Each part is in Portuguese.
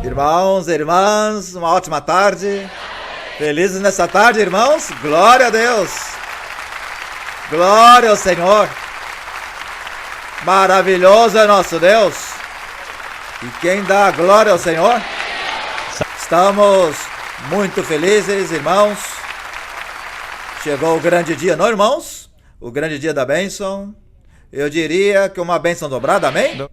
Irmãos, irmãs, uma ótima tarde. Felizes nessa tarde, irmãos? Glória a Deus. Glória ao Senhor. Maravilhoso é nosso Deus. E quem dá glória ao Senhor? Estamos muito felizes, irmãos. Chegou o grande dia, não, irmãos? O grande dia da bênção. Eu diria que uma bênção dobrada, amém?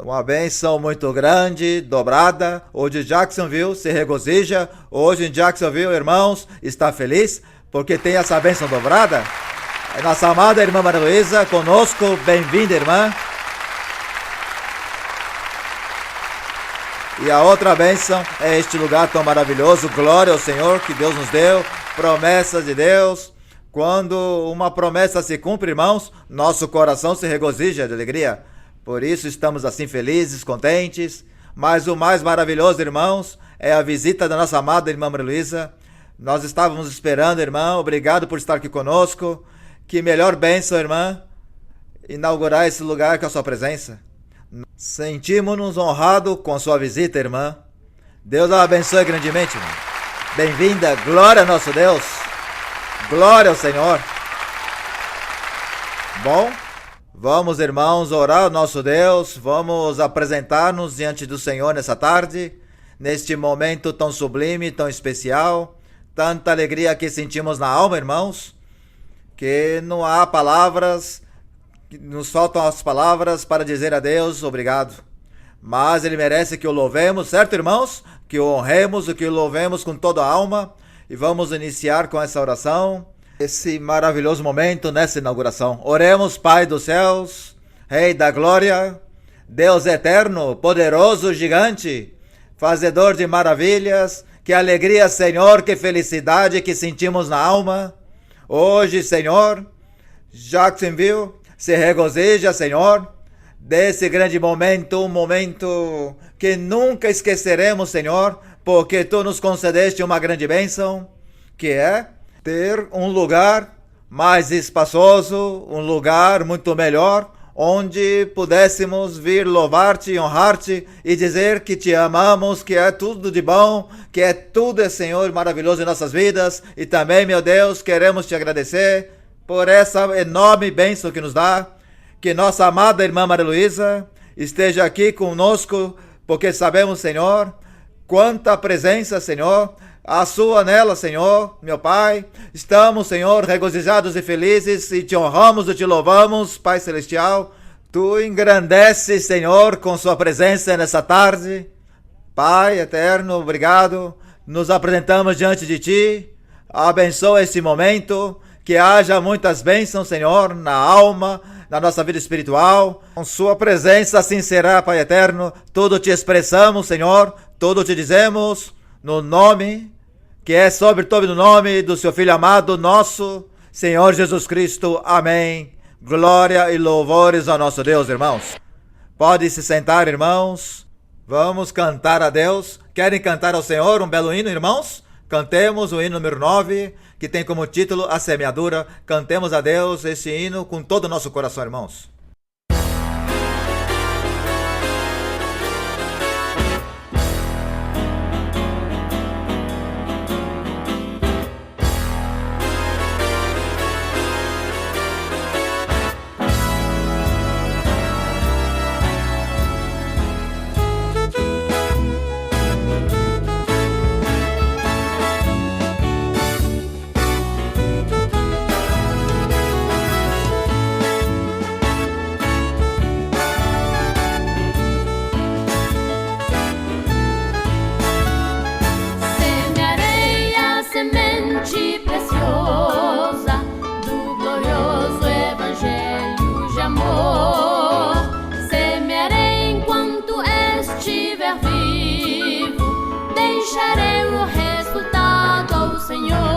Uma bênção muito grande, dobrada. Hoje Jacksonville se regozija. Hoje em Jacksonville, irmãos, está feliz porque tem essa bênção dobrada. A nossa amada irmã Maria Luísa conosco. Bem-vinda, irmã. E a outra bênção é este lugar tão maravilhoso. Glória ao Senhor que Deus nos deu. Promessas de Deus. Quando uma promessa se cumpre, irmãos, nosso coração se regozija de alegria. Por isso estamos assim felizes, contentes. Mas o mais maravilhoso, irmãos, é a visita da nossa amada irmã Maria Luísa. Nós estávamos esperando, irmã. Obrigado por estar aqui conosco. Que melhor bênção, irmã, inaugurar esse lugar com a sua presença. Sentimos-nos honrados com a sua visita, irmã. Deus a abençoe grandemente, irmã. Bem-vinda. Glória ao nosso Deus. Glória ao Senhor. Bom, vamos, irmãos, orar ao nosso Deus. Vamos apresentar-nos diante do Senhor nessa tarde, neste momento tão sublime, tão especial. Tanta alegria que sentimos na alma, irmãos, que não há palavras, nos faltam as palavras para dizer a Deus obrigado. Mas Ele merece que o louvemos, certo, irmãos? Que o honremos e que o louvemos com toda a alma. E vamos iniciar com essa oração, esse maravilhoso momento nessa inauguração. Oremos, Pai dos céus, Rei da glória, Deus eterno, poderoso, gigante, fazedor de maravilhas. Que alegria, Senhor, que felicidade que sentimos na alma. Hoje, Senhor, Jacksonville se regozija, Senhor, desse grande momento, um momento que nunca esqueceremos, Senhor, porque Tu nos concedeste uma grande bênção, que é ter um lugar mais espaçoso, um lugar muito melhor, onde pudéssemos vir louvar-Te, honrar-Te e dizer que Te amamos, que é tudo de bom, que é tudo, Senhor, maravilhoso em nossas vidas. E também, meu Deus, queremos Te agradecer por essa enorme bênção que nos dá, que nossa amada irmã Maria Luísa esteja aqui conosco, porque sabemos, Senhor, quanta presença, Senhor, a Sua nela, Senhor, meu Pai. Estamos, Senhor, regozijados e felizes e Te honramos e Te louvamos, Pai Celestial. Tu engrandeces, Senhor, com Sua presença nessa tarde. Pai eterno, obrigado. Nos apresentamos diante de Ti. Abençoa esse momento. Que haja muitas bênçãos, Senhor, na alma, na nossa vida espiritual. Com Sua presença assim será, Pai eterno. Tudo Te expressamos, Senhor. Tudo Te dizemos no nome, que é sobre todo o nome do Seu Filho amado, nosso Senhor Jesus Cristo. Amém. Glória e louvores ao nosso Deus, irmãos. Pode se sentar, irmãos. Vamos cantar a Deus. Querem cantar ao Senhor um belo hino, irmãos? Cantemos o hino número 9, que tem como título A Semeadura. Cantemos a Deus esse hino com todo o nosso coração, irmãos. Semearei enquanto estiver vivo, deixarei o resultado ao Senhor.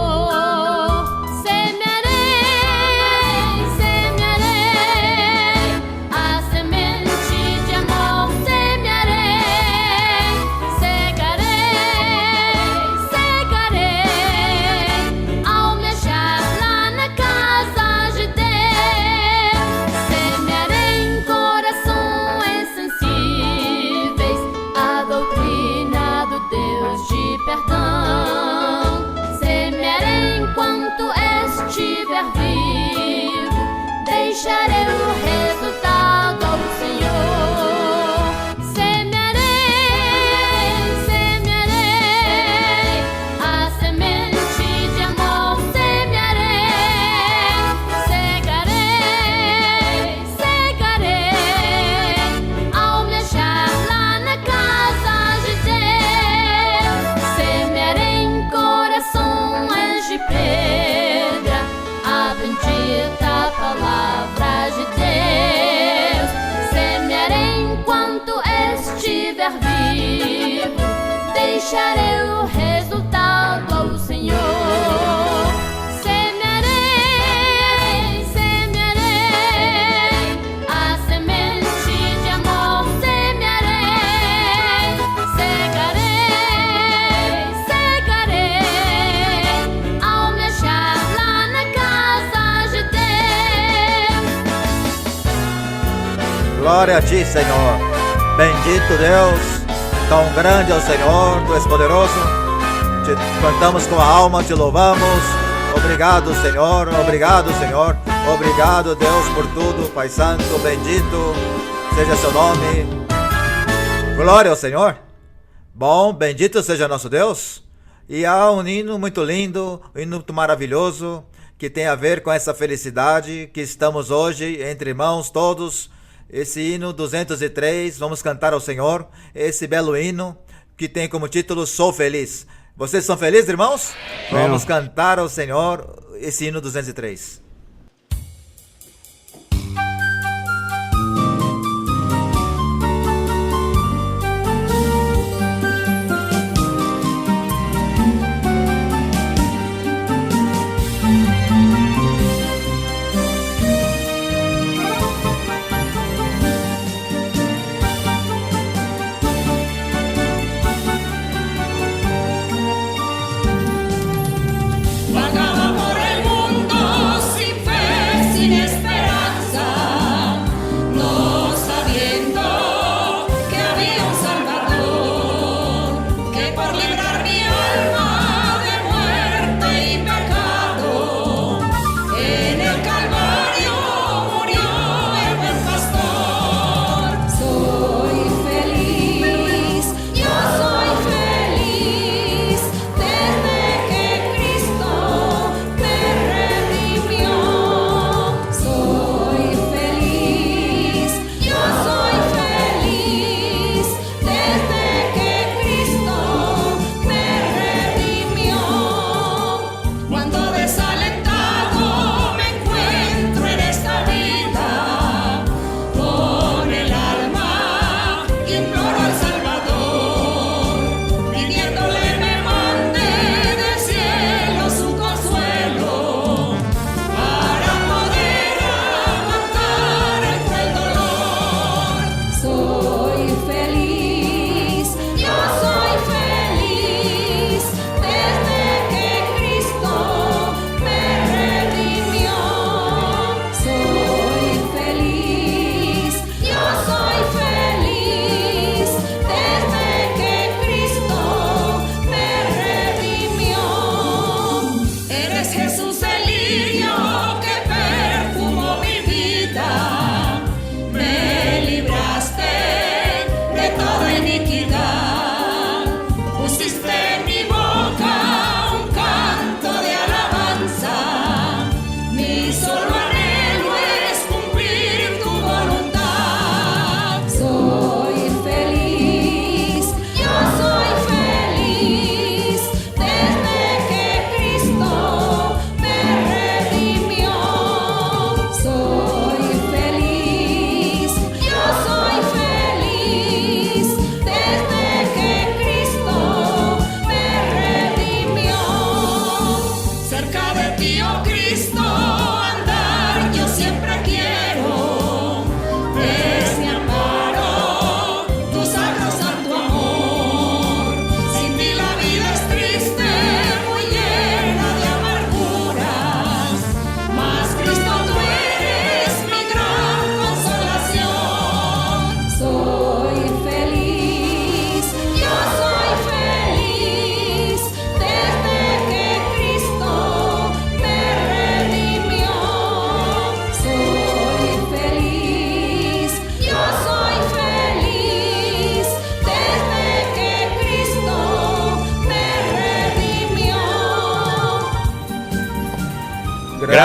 Deixarei o resultado ao Senhor. Semearei a semente de amor. Semearei, segarei ao me achar lá na casa de Deus. Semearei em corações de pedra a bendita palavra de Deus. Semearei enquanto estiver vivo, deixarei o resultado ao Senhor. Semearei a semente de amor. Semearei, segarei ao me achar lá na casa de Deus. Glória a ti, Senhor. Bendito Deus, tão grande é o Senhor, tu és poderoso. Te cantamos com a alma, te louvamos. Obrigado, Senhor, obrigado, Senhor. Obrigado, Deus, por tudo. Pai Santo, bendito seja seu nome. Glória ao Senhor. Bom, bendito seja nosso Deus. E há um hino muito lindo, um hino muito maravilhoso, que tem a ver com essa felicidade que estamos hoje entre irmãos todos. Esse hino 203, vamos cantar ao Senhor, esse belo hino que tem como título Sou Feliz. Vocês são felizes, irmãos? Vamos cantar ao Senhor esse hino 203. Vagaba por el mundo sin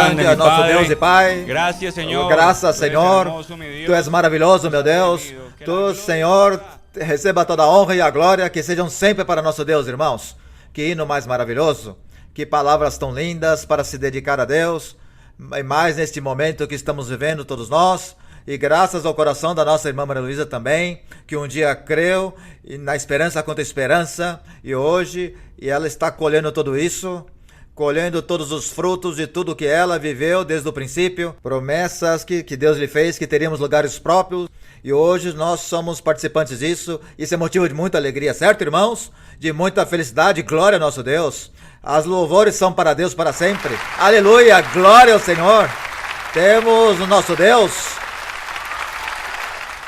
grande, a nosso Deus e Pai. Gracias, Señor. Graças, Senhor. Tu és maravilhoso, meu Deus. Tu, Senhor, receba toda a honra e a glória, que sejam sempre para nosso Deus, irmãos. Que hino mais maravilhoso. Que palavras tão lindas para se dedicar a Deus. E mais neste momento que estamos vivendo todos nós. E graças ao coração da nossa irmã Maria Luísa também, que um dia creu e na esperança contra esperança, e hoje ela está colhendo tudo isso, colhendo todos os frutos de tudo que ela viveu desde o princípio, promessas que Deus lhe fez, que teríamos lugares próprios, e hoje nós somos participantes disso. Isso é motivo de muita alegria, certo, irmãos? De muita felicidade, glória ao nosso Deus. As louvores são para Deus para sempre. Aleluia, glória ao Senhor. Temos o nosso Deus.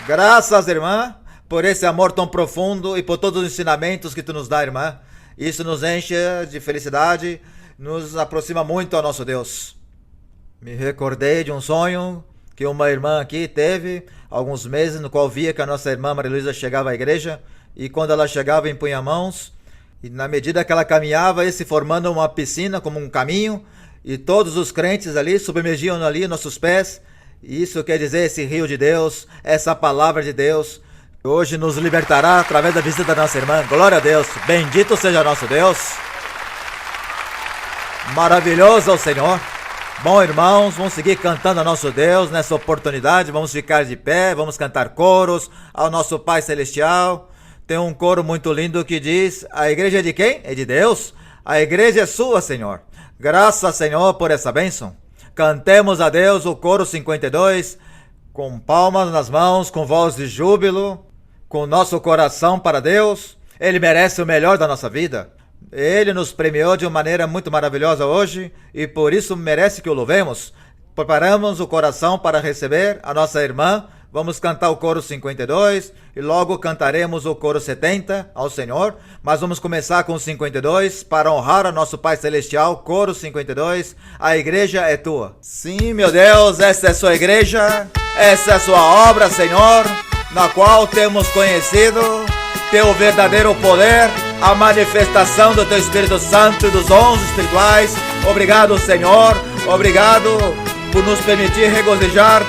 Graças, irmã, por esse amor tão profundo e por todos os ensinamentos que tu nos dá, irmã. Isso nos enche de felicidade, nos aproxima muito ao nosso Deus. Me recordei de um sonho que uma irmã aqui teve há alguns meses, no qual via que a nossa irmã Maria Luísa chegava à igreja, e quando ela chegava impunha mãos, e na medida que ela caminhava, ia se formando uma piscina, como um caminho, e todos os crentes ali submergiam ali nossos pés. Isso quer dizer esse rio de Deus, essa palavra de Deus, hoje nos libertará através da visita da nossa irmã. Glória a Deus, bendito seja nosso Deus. Maravilhoso é o Senhor. Bom, irmãos, vamos seguir cantando a nosso Deus nessa oportunidade. Vamos ficar de pé, vamos cantar coros ao nosso Pai Celestial. Tem um coro muito lindo que diz: a igreja é de quem? É de Deus. A igreja é sua, Senhor. Graças, Senhor, por essa bênção. Cantemos a Deus o coro 52, com palmas nas mãos, com voz de júbilo, com nosso coração para Deus. Ele merece o melhor da nossa vida. Ele nos premiou de uma maneira muito maravilhosa hoje e por isso merece que o louvemos. Preparamos o coração para receber a nossa irmã. Vamos cantar o coro 52 e logo cantaremos o coro 70 ao Senhor. Mas vamos começar com o 52 para honrar a nosso Pai Celestial. Coro 52, a igreja é tua. Sim, meu Deus, essa é a sua igreja, essa é a sua obra, Senhor, na qual temos conhecido teu verdadeiro poder, a manifestação do teu Espírito Santo e dos dons espirituais. Obrigado, Senhor, obrigado por nos permitir regozijar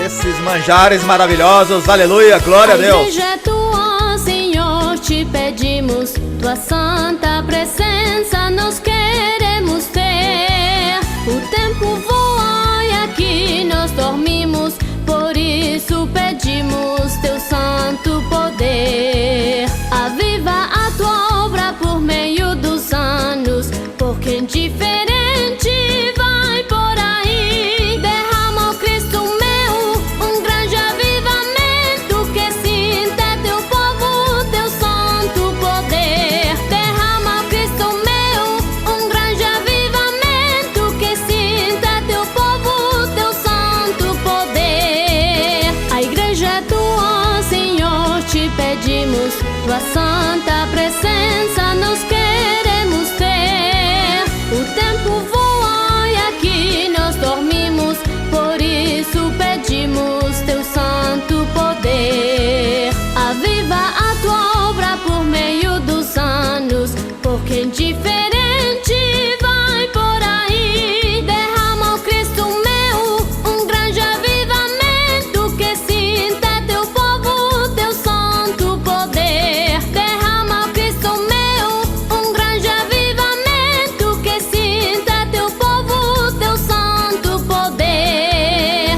esses manjares maravilhosos. Aleluia, glória a Deus. A igreja é tua, Senhor, te pedimos tua santa presença, nós queremos ter. O tempo voa e aqui nós dormimos, por isso pedimos teu santo poder. Aviva a tua obra por meio dos anos, porque indiferente vai por aí. Derrama, ó Cristo meu, um grande avivamento que sinta teu povo, teu santo poder. Derrama, ó Cristo meu, um grande avivamento que sinta teu povo, teu santo poder. A igreja é tua, Senhor, te pedimos tua santa presença, nós queremos ter. O tempo voa e aqui nós dormimos, por isso pedimos teu santo poder. Aviva a tua obra por meio dos anos, porque indiferente vai por aí. Derrama, ó Cristo meu, um grande avivamento que sinta teu povo, teu santo poder. Derrama, ó Cristo meu, um grande avivamento que sinta teu povo, teu santo poder.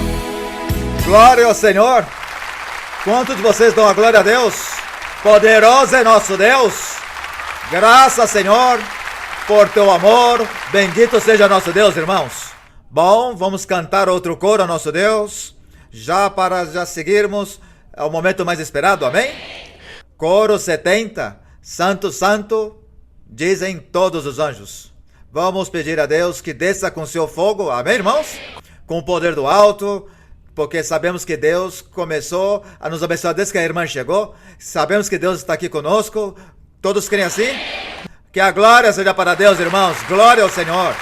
Glória ao Senhor. Quantos de vocês dão a glória a Deus? Poderoso é nosso Deus. Graças, Senhor, por teu amor. Bendito seja nosso Deus, irmãos. Bom, vamos cantar outro coro ao nosso Deus, para seguirmos ao momento mais esperado, amém? Coro 70, Santo, Santo, dizem todos os anjos. Vamos pedir a Deus que desça com seu fogo, amém, irmãos? Com o poder do alto, porque sabemos que Deus começou a nos abençoar desde que a irmã chegou. Sabemos que Deus está aqui conosco. Todos creem assim? Que a glória seja para Deus, irmãos. Glória ao Senhor.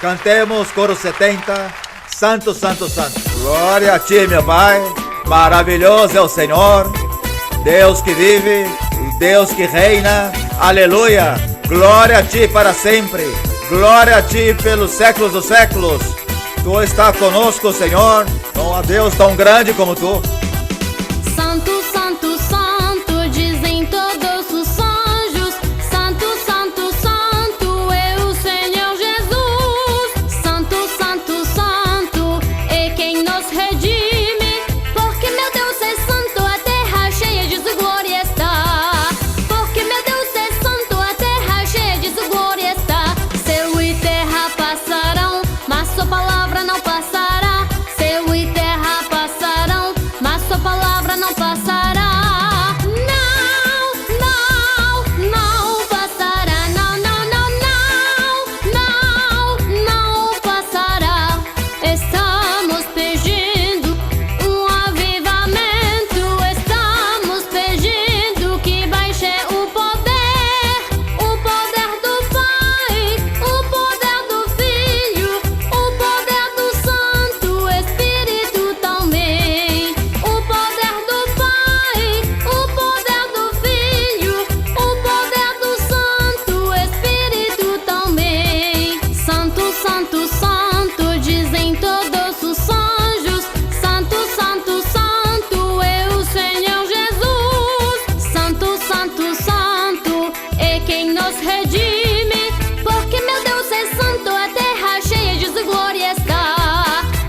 Cantemos coro 70. Santo, Santo, Santo. Glória a ti, meu Pai. Maravilhoso é o Senhor. Deus que vive, Deus que reina. Aleluia. Glória a ti para sempre. Glória a Ti pelos séculos dos séculos. Tu está conosco, Senhor. Não há Deus tão grande como Tu. Santo, Santo, Santo, dizem todos os anjos. Santo, Santo, Santo, é o Senhor Jesus. Santo, Santo, Santo, é quem nos redime. Porque meu Deus é santo, a terra cheia de sua glória está. Porque meu Deus é santo, a terra cheia de sua glória está. Céu e terra passarão, mas sua palavra não passará. Céu e terra passarão, mas sua palavra não passará. Não, não, não passará. Não, não, não, não, não, não passará. Estamos pedindo um avivamento. Estamos pedindo que baixe o poder do Pai, o poder do Filho, o poder do Santo Espírito também. O poder do Pai, o poder do Filho, o poder do Santo Espírito também. Santo, Santo, Santo, dizem todos os anjos. Santo, Santo, Santo, é o Senhor Jesus. Santo, Santo, Santo, é quem nos redime. Porque meu Deus é santo, a terra cheia de sua glória está.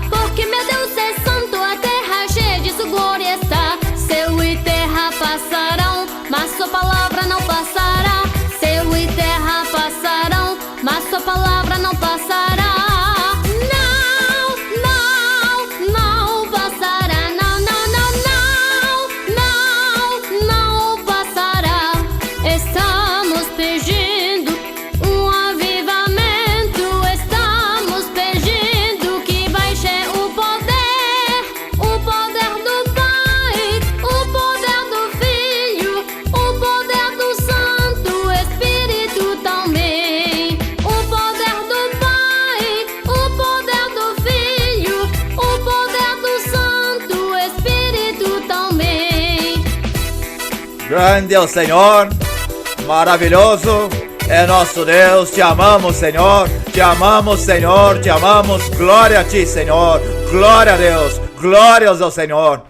Porque meu Deus é santo, a terra cheia de sua glória está. Céu e terra passarão, mas sua palavra não passará. Céu e terra passarão, mas sua palavra não passará. Não, não, não passará. Não, não, não, não, não passará. Estamos pedindo um avivamento. Estamos pedindo que baixe o poder do Pai, o poder do Filho, o poder do Santo Espírito também. O poder do Pai, o poder do Filho, o poder do Santo Espírito também. Grande é o Senhor, maravilhoso é nosso Deus. Te amamos, Senhor. Te amamos, Senhor. Te amamos. Glória a Ti, Senhor. Glória a Deus. Glórias ao Senhor.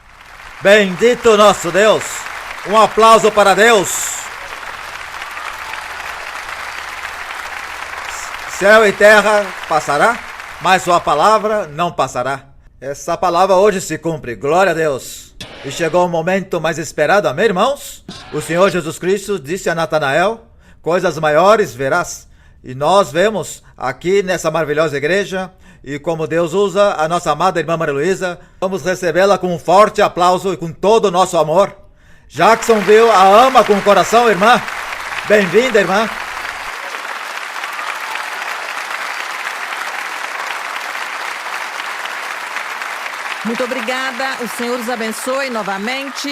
Bendito nosso Deus. Um aplauso para Deus. Céu e terra passará, mas sua palavra não passará. Essa palavra hoje se cumpre. Glória a Deus. E chegou o momento mais esperado, amém, irmãos? O Senhor Jesus Cristo disse a Natanael: coisas maiores verás. E nós vemos aqui nessa maravilhosa igreja, e como Deus usa a nossa amada irmã Maria Luísa, vamos recebê-la com um forte aplauso e com todo o nosso amor. Jacksonville a ama com o coração, irmã. Bem-vinda, irmã. Muito obrigada, o Senhor os abençoe novamente.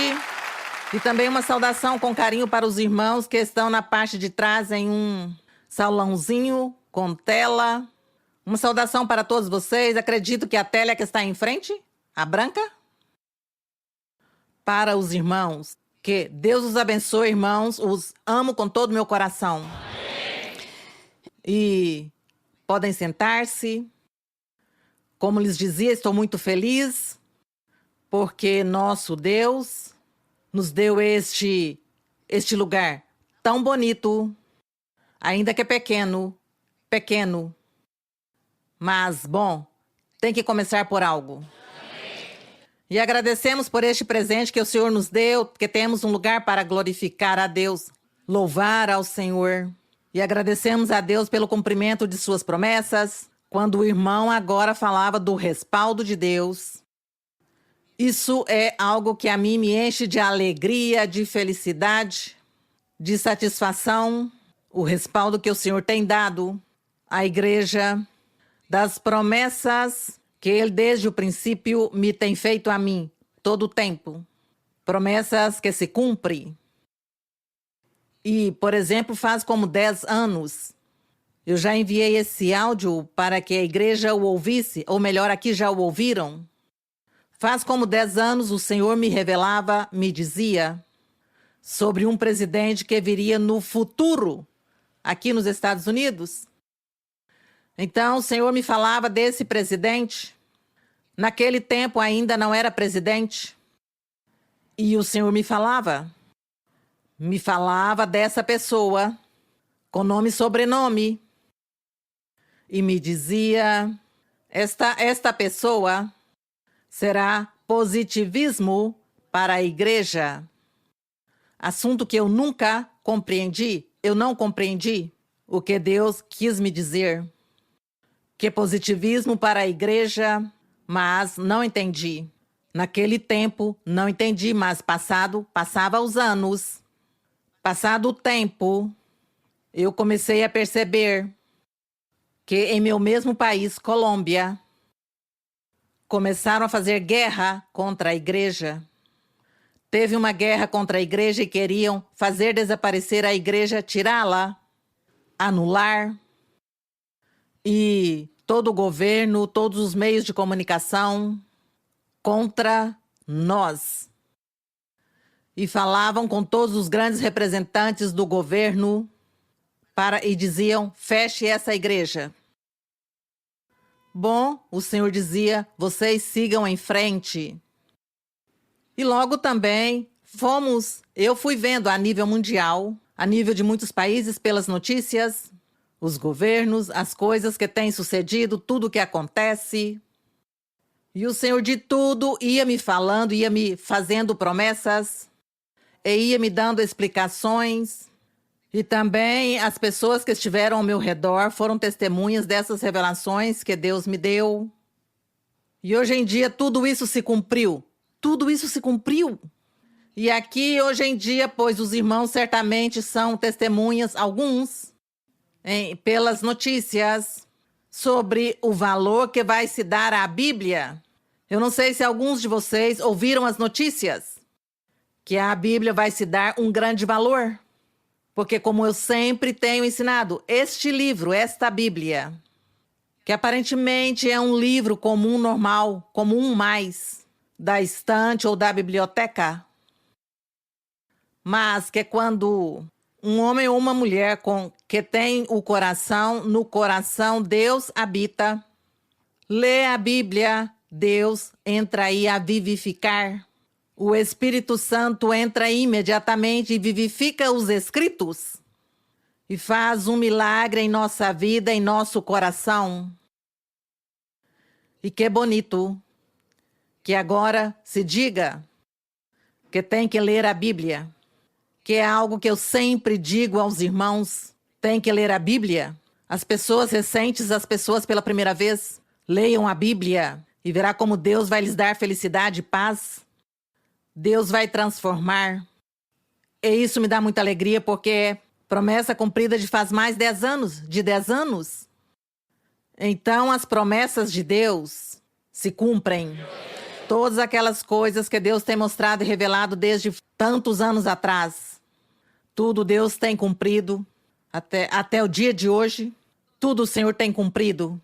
E também uma saudação com carinho para os irmãos que estão na parte de trás em um salãozinho com tela. Uma saudação para todos vocês. Acredito que a tela é que está em frente, a branca. Para os irmãos, que Deus os abençoe, irmãos. Os amo com todo o meu coração. E podem sentar-se. Como lhes dizia, estou muito feliz porque nosso Deus nos deu este lugar tão bonito, ainda que é pequeno, mas bom, tem que começar por algo. E agradecemos por este presente que o Senhor nos deu, que temos um lugar para glorificar a Deus, louvar ao Senhor. E agradecemos a Deus pelo cumprimento de suas promessas. Quando o irmão agora falava do respaldo de Deus, isso é algo que a mim me enche de alegria, de felicidade, de satisfação. O respaldo que o Senhor tem dado à igreja, das promessas que Ele desde o princípio me tem feito a mim, todo o tempo. Promessas que se cumprem. E, por exemplo, faz como 10 anos... eu já enviei esse áudio para que a igreja o ouvisse, ou melhor, aqui já o ouviram. Faz como 10 anos o Senhor me revelava, me dizia, sobre um presidente que viria no futuro, aqui nos Estados Unidos. Então o Senhor me falava desse presidente. Naquele tempo ainda não era presidente. E o Senhor me falava dessa pessoa, com nome e sobrenome. E me dizia, esta pessoa será positivismo para a igreja. Assunto que eu nunca compreendi. Eu não compreendi o que Deus quis me dizer. Que positivismo para a igreja, mas não entendi. Naquele tempo, não entendi, mas passava os anos. Passado o tempo, eu comecei a perceber que em meu mesmo país, Colômbia, começaram a fazer guerra contra a igreja. Teve uma guerra contra a igreja e queriam fazer desaparecer a igreja, tirá-la, anular. E todo o governo, todos os meios de comunicação contra nós. E falavam com todos os grandes representantes do governo e diziam, feche essa igreja. Bom, o Senhor dizia, vocês sigam em frente. E logo também eu fui vendo a nível mundial, a nível de muitos países pelas notícias, os governos, as coisas que têm sucedido, tudo o que acontece. E o Senhor de tudo ia me falando, ia me fazendo promessas, e ia me dando explicações. E também as pessoas que estiveram ao meu redor foram testemunhas dessas revelações que Deus me deu. E hoje em dia tudo isso se cumpriu. Tudo isso se cumpriu. E aqui hoje em dia, pois os irmãos certamente são testemunhas, alguns, pelas notícias, sobre o valor que vai se dar à Bíblia. Eu não sei se alguns de vocês ouviram as notícias, que a Bíblia vai se dar um grande valor. Porque como eu sempre tenho ensinado, este livro, esta Bíblia, que aparentemente é um livro comum, normal, comum mais, da estante ou da biblioteca, mas que quando um homem ou uma mulher que tem o coração, no coração Deus habita, lê a Bíblia, Deus entra aí a vivificar. O Espírito Santo entra imediatamente e vivifica os escritos e faz um milagre em nossa vida, em nosso coração. E que bonito que agora se diga que tem que ler a Bíblia, que é algo que eu sempre digo aos irmãos, tem que ler a Bíblia. As pessoas recentes, as pessoas pela primeira vez, leiam a Bíblia e verá como Deus vai lhes dar felicidade e paz. Deus vai transformar. E isso me dá muita alegria porque é promessa cumprida de faz mais de 10 anos. Então as promessas de Deus se cumprem. Todas aquelas coisas que Deus tem mostrado e revelado desde tantos anos atrás. Tudo Deus tem cumprido. Até o dia de hoje, tudo o Senhor tem cumprido.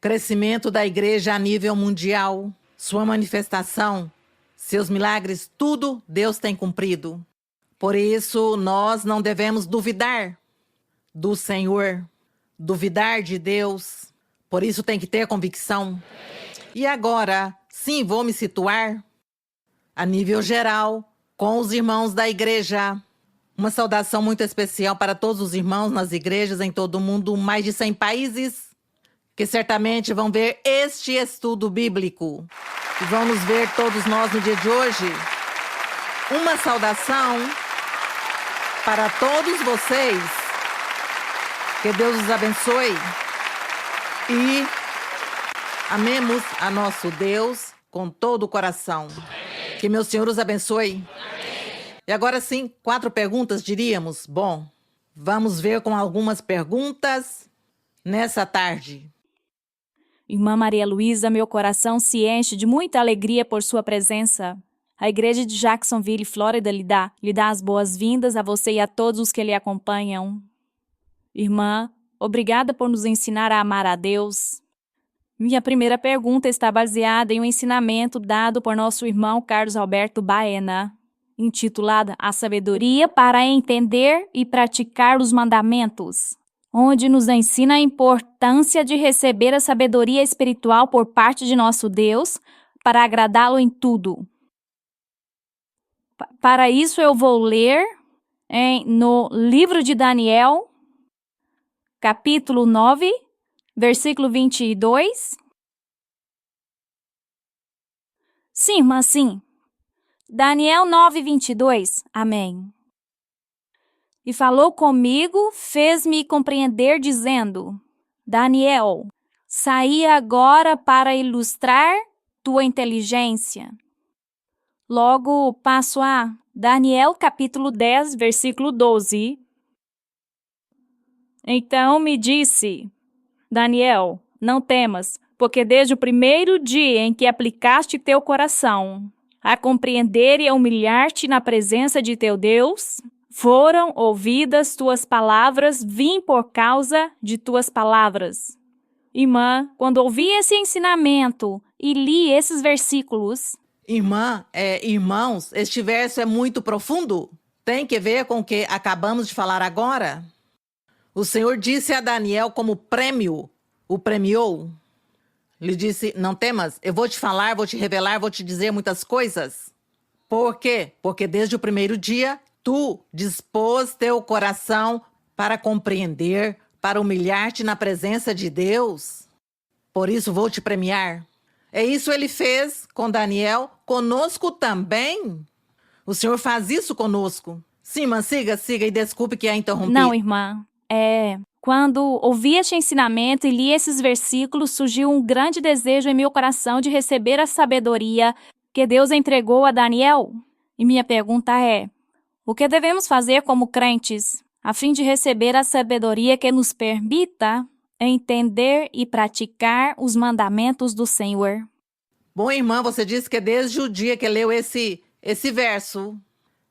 Crescimento da igreja a nível mundial. Sua manifestação, seus milagres, tudo Deus tem cumprido. Por isso, nós não devemos duvidar do Senhor, duvidar de Deus. Por isso tem que ter convicção. E agora, sim, vou me situar a nível geral com os irmãos da igreja. Uma saudação muito especial para todos os irmãos nas igrejas em todo o mundo, mais de 100 países, que certamente vão ver este estudo bíblico. E vão nos ver todos nós no dia de hoje. Uma saudação para todos vocês. Que Deus os abençoe. E amemos a nosso Deus com todo o coração. Amém. Que meu Senhor os abençoe. Amém. E agora sim, 4 perguntas diríamos. Bom, vamos ver com algumas perguntas nessa tarde. Irmã Maria Luísa, meu coração se enche de muita alegria por sua presença. A igreja de Jacksonville, Flórida, lhe dá as boas-vindas a você e a todos os que lhe acompanham. Irmã, obrigada por nos ensinar a amar a Deus. Minha primeira pergunta está baseada em um ensinamento dado por nosso irmão Carlos Alberto Baena, intitulada A Sabedoria para Entender e Praticar os Mandamentos. onde nos ensina a importância de receber a sabedoria espiritual por parte de nosso Deus para agradá-lo em tudo. Para isso eu vou ler no livro de Daniel, capítulo 9, versículo 22. Sim, mas sim. Daniel 9, 22. Amém. E falou comigo, fez-me compreender, dizendo: Daniel, saí agora para ilustrar tua inteligência. Logo passo a Daniel capítulo 10, versículo 12. Então me disse: Daniel, não temas, porque desde o primeiro dia em que aplicaste teu coração a compreender e a humilhar-te na presença de teu Deus, foram ouvidas tuas palavras, vim por causa de tuas palavras. Irmã, quando ouvi esse ensinamento e li esses versículos... Irmãos, este verso é muito profundo. Tem que ver com o que acabamos de falar agora. O Senhor disse a Daniel como prêmio, o premiou. Lhe disse, não temas, eu vou te falar, vou te revelar, vou te dizer muitas coisas. Por quê? Porque desde o primeiro dia, tu dispôs teu coração para compreender, para humilhar-te na presença de Deus. Por isso vou te premiar. É isso ele fez com Daniel, conosco também. O Senhor faz isso conosco. Sim, mas siga e desculpe que a interrompi. Não, irmã, quando ouvi este ensinamento e li esses versículos, surgiu um grande desejo em meu coração de receber a sabedoria que Deus entregou a Daniel. E minha pergunta é: o que devemos fazer como crentes a fim de receber a sabedoria que nos permita entender e praticar os mandamentos do Senhor? Bom, irmã, você disse que desde o dia que leu esse verso,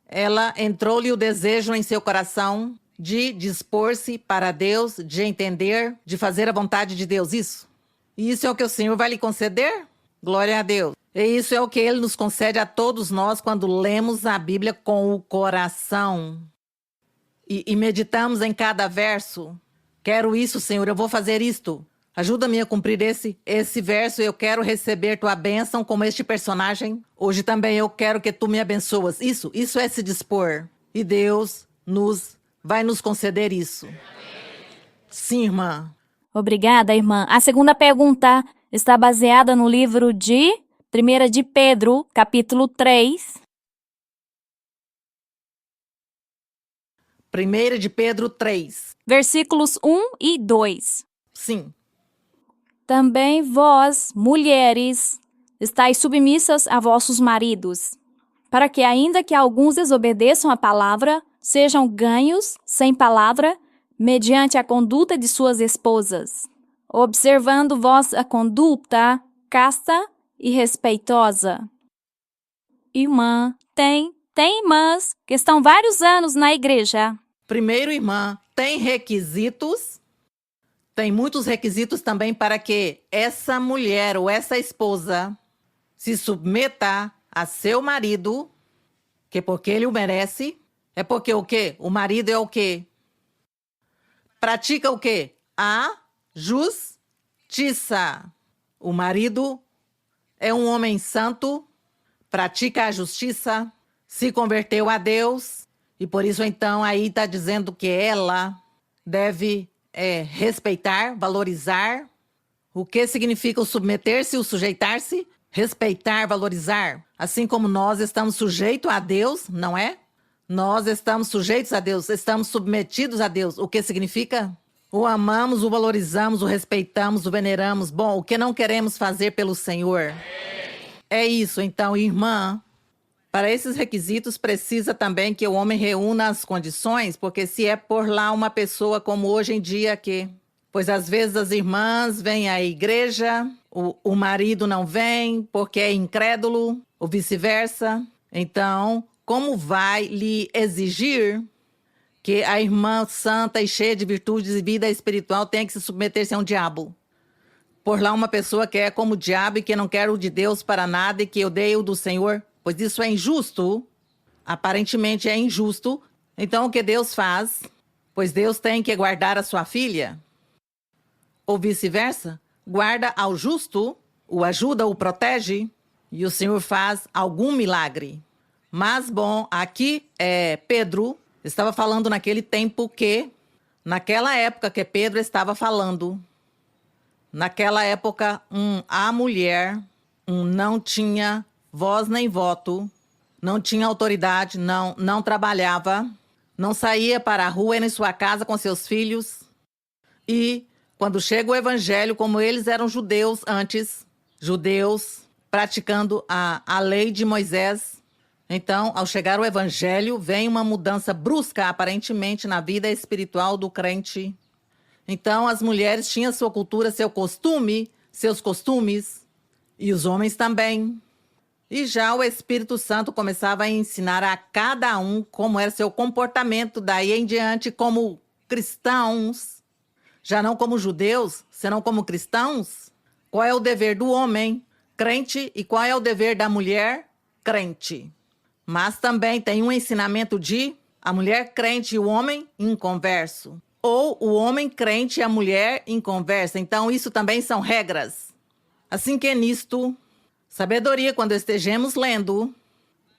ela entrou-lhe o desejo em seu coração de dispor-se para Deus, de entender, de fazer a vontade de Deus, isso? E isso é o que o Senhor vai lhe conceder? Glória a Deus. E isso é o que Ele nos concede a todos nós quando lemos a Bíblia com o coração. E meditamos em cada verso. Quero isso, Senhor, eu vou fazer isto. Ajuda-me a cumprir esse verso, eu quero receber tua bênção como este personagem. Hoje também eu quero que tu me abençoas. Isso é se dispor. E Deus vai nos conceder isso. Sim, irmã. Obrigada, irmã. A segunda pergunta está baseada no livro de 1 de Pedro, capítulo 3. 1 de Pedro 3. Versículos 1 e 2. Sim. Também vós, mulheres, estáis submissas a vossos maridos, para que, ainda que alguns desobedeçam a palavra, sejam ganhos, sem palavra, mediante a conduta de suas esposas, observando vossa conduta casta e respeitosa. Irmã, tem irmãs que estão vários anos na igreja. Primeiro, irmã, tem requisitos. Tem muitos requisitos também para que essa mulher ou essa esposa se submeta a seu marido, que porque ele o merece. É porque o quê? O marido é o quê? Pratica o quê? A justiça. O marido é um homem santo, pratica a justiça, se converteu a Deus, e por isso então aí está dizendo que ela deve respeitar, valorizar. O que significa o submeter-se, o sujeitar-se? Respeitar, valorizar. Assim como nós estamos sujeitos a Deus, não é? Nós estamos sujeitos a Deus, estamos submetidos a Deus. O que significa? O amamos, o valorizamos, o respeitamos, o veneramos. Bom, o que não queremos fazer pelo Senhor? É isso, então, irmã. Para esses requisitos, precisa também que o homem reúna as condições, porque se é por lá uma pessoa como hoje em dia que... Pois às vezes as irmãs vêm à igreja, o marido não vem porque é incrédulo, ou vice-versa. Então, como vai lhe exigir que a irmã santa e cheia de virtudes e vida espiritual tenha que se submeter-se a um diabo? Por lá uma pessoa que é como o diabo e que não quer o de Deus para nada e que odeia o do Senhor... Pois isso é injusto, aparentemente é injusto. Então o que Deus faz? Pois Deus tem que guardar a sua filha? Ou vice-versa? Guarda ao justo, o ajuda, o protege, e o Senhor faz algum milagre. Mas, bom, aqui Pedro estava falando naquele tempo que, naquela época que Pedro estava falando, naquela época, a mulher não tinha voz nem voto, não tinha autoridade, não trabalhava, não saía para a rua nem sua casa com seus filhos. E quando chega o evangelho, como eles eram judeus antes, judeus praticando a lei de Moisés, então, ao chegar o evangelho, vem uma mudança brusca, aparentemente, na vida espiritual do crente. Então, as mulheres tinham sua cultura, seu costume, seus costumes, e os homens também. E já o Espírito Santo começava a ensinar a cada um como era seu comportamento, daí em diante, como cristãos, já não como judeus, senão como cristãos. Qual é o dever do homem, crente, e qual é o dever da mulher, crente? Mas também tem um ensinamento de a mulher crente e o homem inconverso. Ou o homem crente e a mulher inconversa. Então, isso também são regras. Assim que nisto, sabedoria quando estejamos lendo,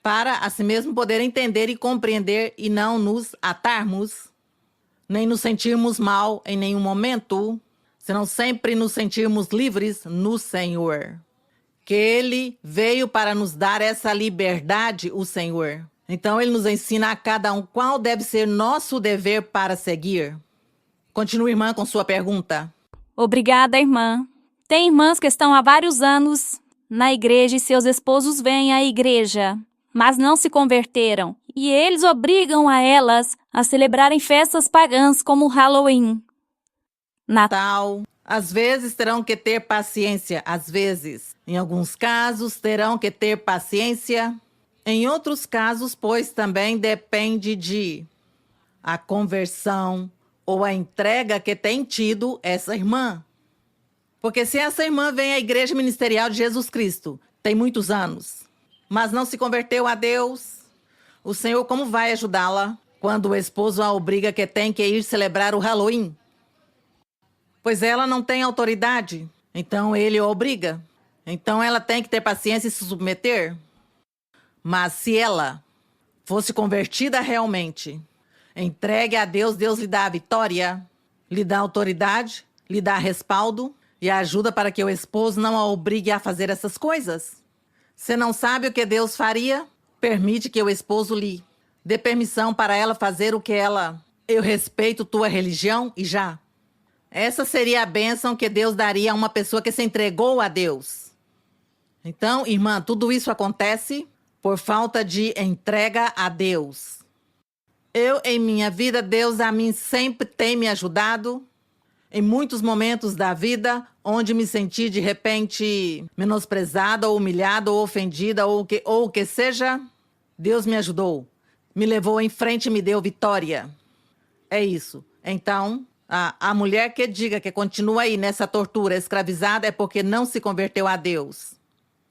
para assim mesmo poder entender e compreender e não nos atarmos, nem nos sentirmos mal em nenhum momento, senão sempre nos sentirmos livres no Senhor. Que Ele veio para nos dar essa liberdade, o Senhor. Então, Ele nos ensina a cada um qual deve ser nosso dever para seguir. Continue, irmã, com sua pergunta. Obrigada, irmã. Tem irmãs que estão há vários anos na igreja e seus esposos vêm à igreja, mas não se converteram. E eles obrigam a elas a celebrarem festas pagãs como Halloween, Natal. Às vezes terão que ter paciência, às vezes. Em alguns casos terão que ter paciência. Em outros casos, pois também depende de a conversão ou a entrega que tem tido essa irmã. Porque se essa irmã vem à igreja ministerial de Jesus Cristo, tem muitos anos, mas não se converteu a Deus, o Senhor como vai ajudá-la quando o esposo a obriga que tem que ir celebrar o Halloween? Pois ela não tem autoridade, então ele a obriga. Então ela tem que ter paciência e se submeter. Mas se ela fosse convertida realmente, entregue a Deus, Deus lhe dá a vitória, lhe dá autoridade, lhe dá respaldo e ajuda para que o esposo não a obrigue a fazer essas coisas. Se não sabe o que Deus faria, permite que o esposo lhe dê permissão para ela fazer o que ela... Eu respeito tua religião e já. Essa seria a bênção que Deus daria a uma pessoa que se entregou a Deus. Então, irmã, tudo isso acontece por falta de entrega a Deus. Em minha vida, Deus a mim sempre tem me ajudado. Em muitos momentos da vida, onde me senti de repente menosprezada, ou humilhada, ou ofendida, ou o que seja, Deus me ajudou. Me levou em frente e me deu vitória. É isso. Então... A mulher que diga que continua aí nessa tortura, escravizada, é porque não se converteu a Deus.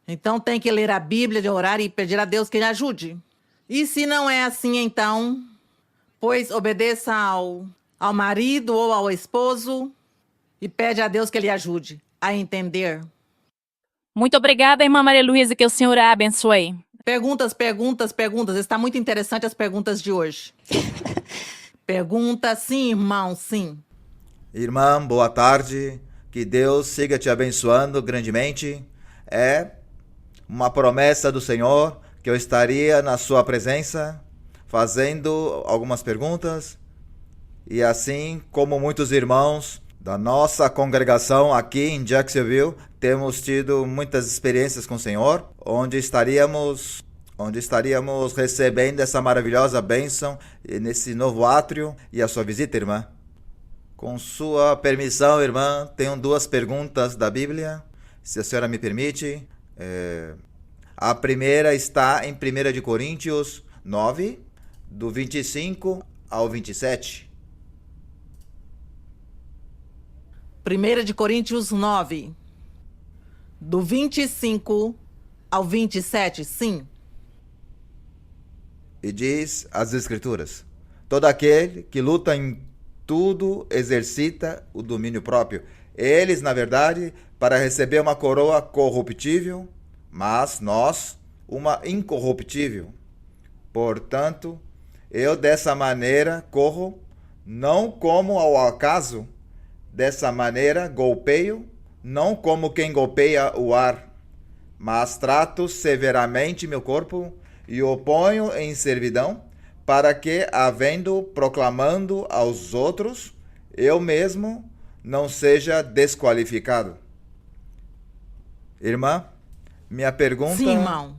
Então tem que ler a Bíblia, orar e pedir a Deus que lhe ajude. E se não é assim, então, pois obedeça ao marido ou ao esposo e pede a Deus que lhe ajude a entender. Muito obrigada, irmã Maria Luísa, que o Senhor a abençoe. Perguntas. Está muito interessante as perguntas de hoje. Pergunta, sim, irmão, sim. Irmã, boa tarde. Que Deus siga te abençoando grandemente. É uma promessa do Senhor que eu estaria na sua presença fazendo algumas perguntas. E assim como muitos irmãos da nossa congregação aqui em Jacksonville, temos tido muitas experiências com o Senhor, onde estaríamos recebendo essa maravilhosa bênção nesse novo átrio. E a sua visita, irmã? Com sua permissão, irmã, tenho 2 perguntas da Bíblia, se a senhora me permite. A primeira está em 1 de Coríntios 9, do 25 ao 27. 1 de Coríntios 9, do 25 ao 27, sim. E diz as Escrituras: todo aquele que luta tudo exercita o domínio próprio. Eles, na verdade, para receber uma coroa corruptível, mas nós, uma incorruptível. Portanto, eu dessa maneira corro, não como ao acaso, dessa maneira golpeio, não como quem golpeia o ar, mas trato severamente meu corpo e o ponho em servidão, para que, havendo proclamando aos outros, eu mesmo não seja desqualificado. Irmã, minha pergunta Sim, irmão.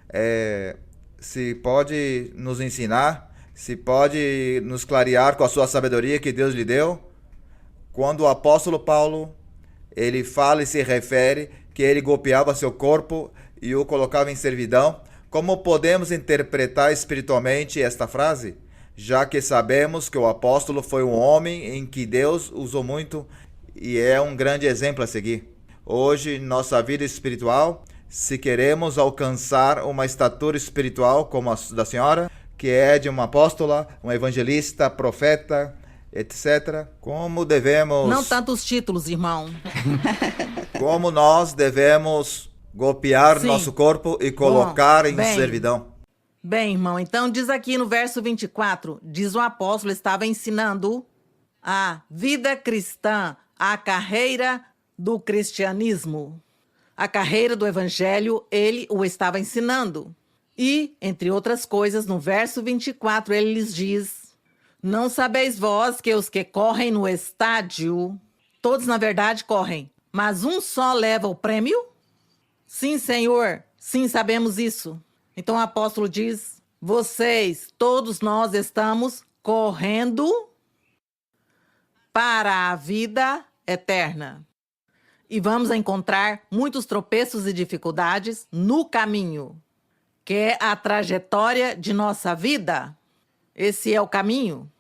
é se pode nos ensinar, se pode nos clarear com a sua sabedoria que Deus lhe deu, quando o apóstolo Paulo, ele fala e se refere que ele golpeava seu corpo e o colocava em servidão, como podemos interpretar espiritualmente esta frase? Já que sabemos que o apóstolo foi um homem em que Deus usou muito e é um grande exemplo a seguir. Hoje, nossa vida espiritual, se queremos alcançar uma estatura espiritual como a da senhora, que é de uma apóstola, uma evangelista, profeta, etc., como devemos... Não tantos títulos, irmão. Como nós devemos golpear Sim. nosso corpo e colocar em servidão. Bem, irmão, então diz aqui no verso 24, diz o apóstolo estava ensinando a vida cristã, a carreira do cristianismo. A carreira do evangelho, ele o estava ensinando. E, entre outras coisas, no verso 24, ele lhes diz: não sabeis vós que os que correm no estádio, todos na verdade correm, mas um só leva o prêmio? Sim, Senhor, sim, sabemos isso. Então o apóstolo diz: vocês, todos nós estamos correndo para a vida eterna. E vamos encontrar muitos tropeços e dificuldades no caminho, que é a trajetória de nossa vida. Esse é o caminho.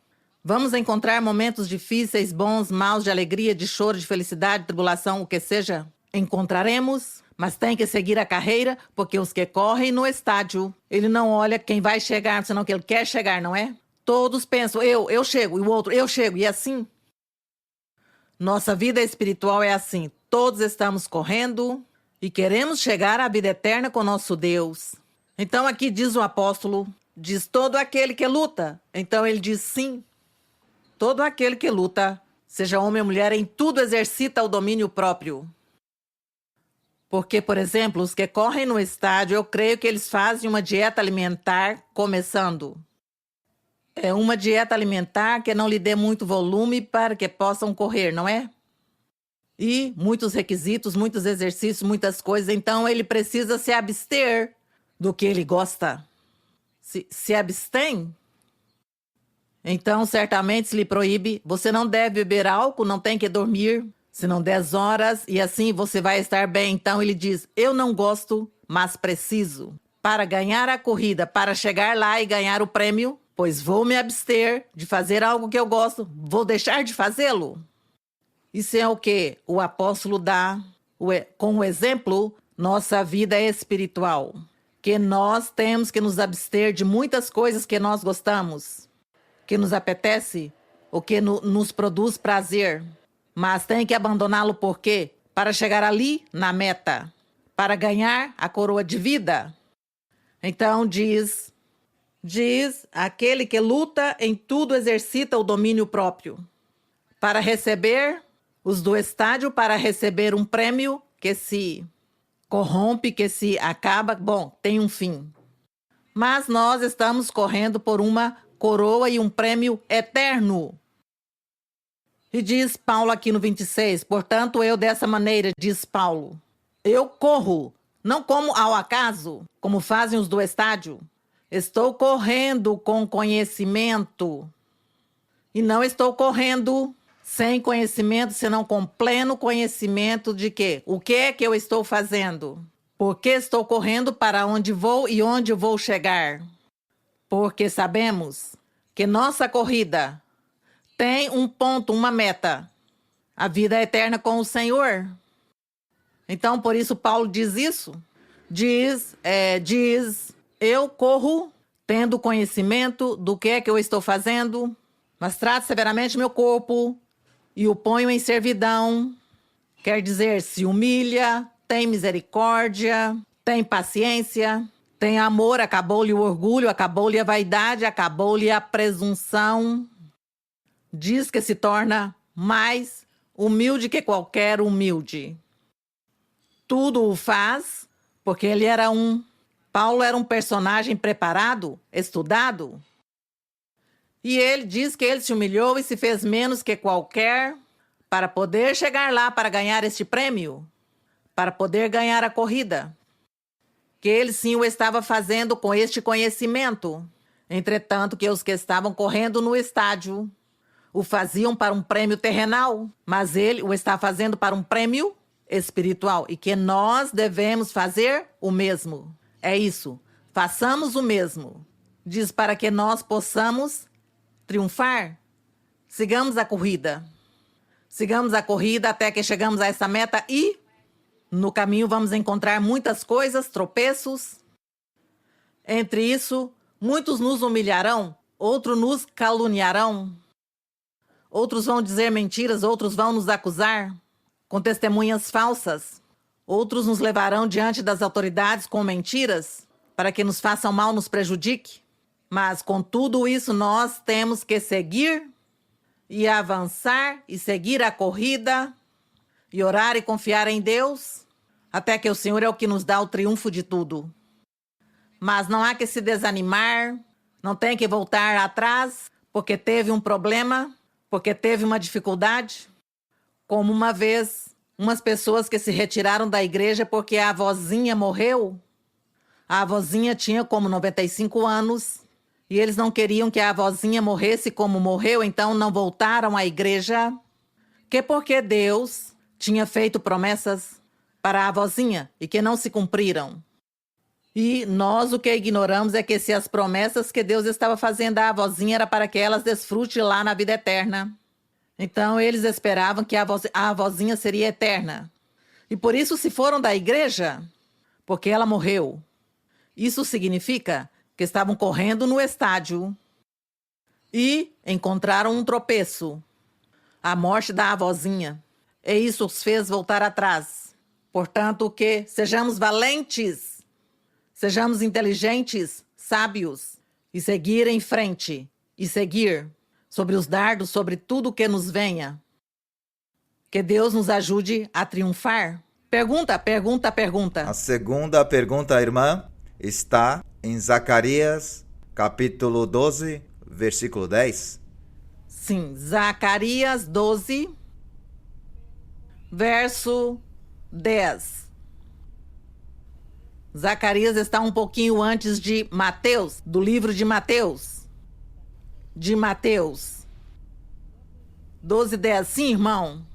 Vamos encontrar momentos difíceis, bons, maus, de alegria, de choro, de felicidade, de tribulação, o que seja. Encontraremos, mas tem que seguir a carreira, porque os que correm no estádio, ele não olha quem vai chegar, senão que ele quer chegar, não é? Todos pensam, eu chego, e o outro, eu chego, e assim. Nossa vida espiritual é assim. Todos estamos correndo e queremos chegar à vida eterna com nosso Deus. Então aqui diz o apóstolo, diz todo aquele que luta. Então ele diz sim. Todo aquele que luta, seja homem ou mulher, em tudo exercita o domínio próprio. Porque, por exemplo, os que correm no estádio, eu creio que eles fazem uma dieta alimentar começando. É uma dieta alimentar que não lhe dê muito volume para que possam correr, não é? E muitos requisitos, muitos exercícios, muitas coisas. Então, ele precisa se abster do que ele gosta. Se abstém, então, certamente, se lhe proíbe, você não deve beber álcool, não tem que dormir, senão 10 horas, e assim você vai estar bem. Então, ele diz, eu não gosto, mas preciso. Para ganhar a corrida, para chegar lá e ganhar o prêmio, pois vou me abster de fazer algo que eu gosto, vou deixar de fazê-lo. Isso é o que o apóstolo dá com o exemplo, nossa vida espiritual. Que nós temos que nos abster de muitas coisas que nós gostamos, que nos apetece, ou que nos produz prazer. Mas tem que abandoná-lo por quê? Para chegar ali na meta, para ganhar a coroa de vida. Então diz, aquele que luta em tudo exercita o domínio próprio. Para receber os do estádio, para receber um prêmio que se corrompe, que se acaba, bom, tem um fim. Mas nós estamos correndo por uma coroa e um prêmio eterno. E diz Paulo aqui no 26, portanto eu dessa maneira, diz Paulo, eu corro, não como ao acaso, como fazem os do estádio. Estou correndo com conhecimento. E não estou correndo sem conhecimento, senão com pleno conhecimento de quê? O que é que eu estou fazendo? Porque estou correndo para onde vou e onde vou chegar. Porque sabemos que nossa corrida tem um ponto, uma meta. A vida eterna com o Senhor. Então, por isso, Paulo diz isso. Diz, eu corro tendo conhecimento do que é que eu estou fazendo. Mas trate severamente meu corpo e o ponho em servidão. Quer dizer, se humilha, tem misericórdia, tem paciência, tem amor, acabou-lhe o orgulho, acabou-lhe a vaidade, acabou-lhe a presunção. Diz que se torna mais humilde que qualquer humilde. Tudo o faz porque Paulo era um personagem preparado, estudado. E ele diz que ele se humilhou e se fez menos que qualquer para poder chegar lá para ganhar este prêmio, para poder ganhar a corrida. Que ele sim o estava fazendo com este conhecimento. Entretanto, que os que estavam correndo no estádio o faziam para um prêmio terrenal, mas ele o está fazendo para um prêmio espiritual e que nós devemos fazer o mesmo. É isso, façamos o mesmo. Diz para que nós possamos triunfar. Sigamos a corrida. Sigamos a corrida até que chegamos a essa meta e no caminho vamos encontrar muitas coisas, tropeços. Entre isso, muitos nos humilharão, outros nos caluniarão. Outros vão dizer mentiras, outros vão nos acusar com testemunhas falsas. Outros nos levarão diante das autoridades com mentiras para que nos façam mal, nos prejudique. Mas com tudo isso nós temos que seguir e avançar e seguir a corrida e orar e confiar em Deus até que o Senhor é o que nos dá o triunfo de tudo. Mas não há que se desanimar, não tem que voltar atrás porque teve um problema, porque teve uma dificuldade. Como uma vez, umas pessoas que se retiraram da igreja porque a avózinha morreu. A avózinha tinha como 95 anos e eles não queriam que a avózinha morresse como morreu, então não voltaram à igreja. Que porque Deus tinha feito promessas para a avózinha e que não se cumpriram. E nós o que ignoramos é que se as promessas que Deus estava fazendo à avózinha era para que elas desfrutem lá na vida eterna. Então eles esperavam que a avózinha seria eterna. E por isso se foram da igreja, porque ela morreu. Isso significa que estavam correndo no estádio e encontraram um tropeço, a morte da avózinha. E isso os fez voltar atrás. Portanto, que sejamos valentes, sejamos inteligentes, sábios, e seguir em frente, e seguir sobre os dardos, sobre tudo que nos venha. Que Deus nos ajude a triunfar. Pergunta. A segunda pergunta, irmã, está em Zacarias, capítulo 12, versículo 10. Sim, Zacarias 12, verso 10. Zacarias está um pouquinho antes de Mateus, do livro de Mateus. De Mateus 12, 10. Sim, irmão.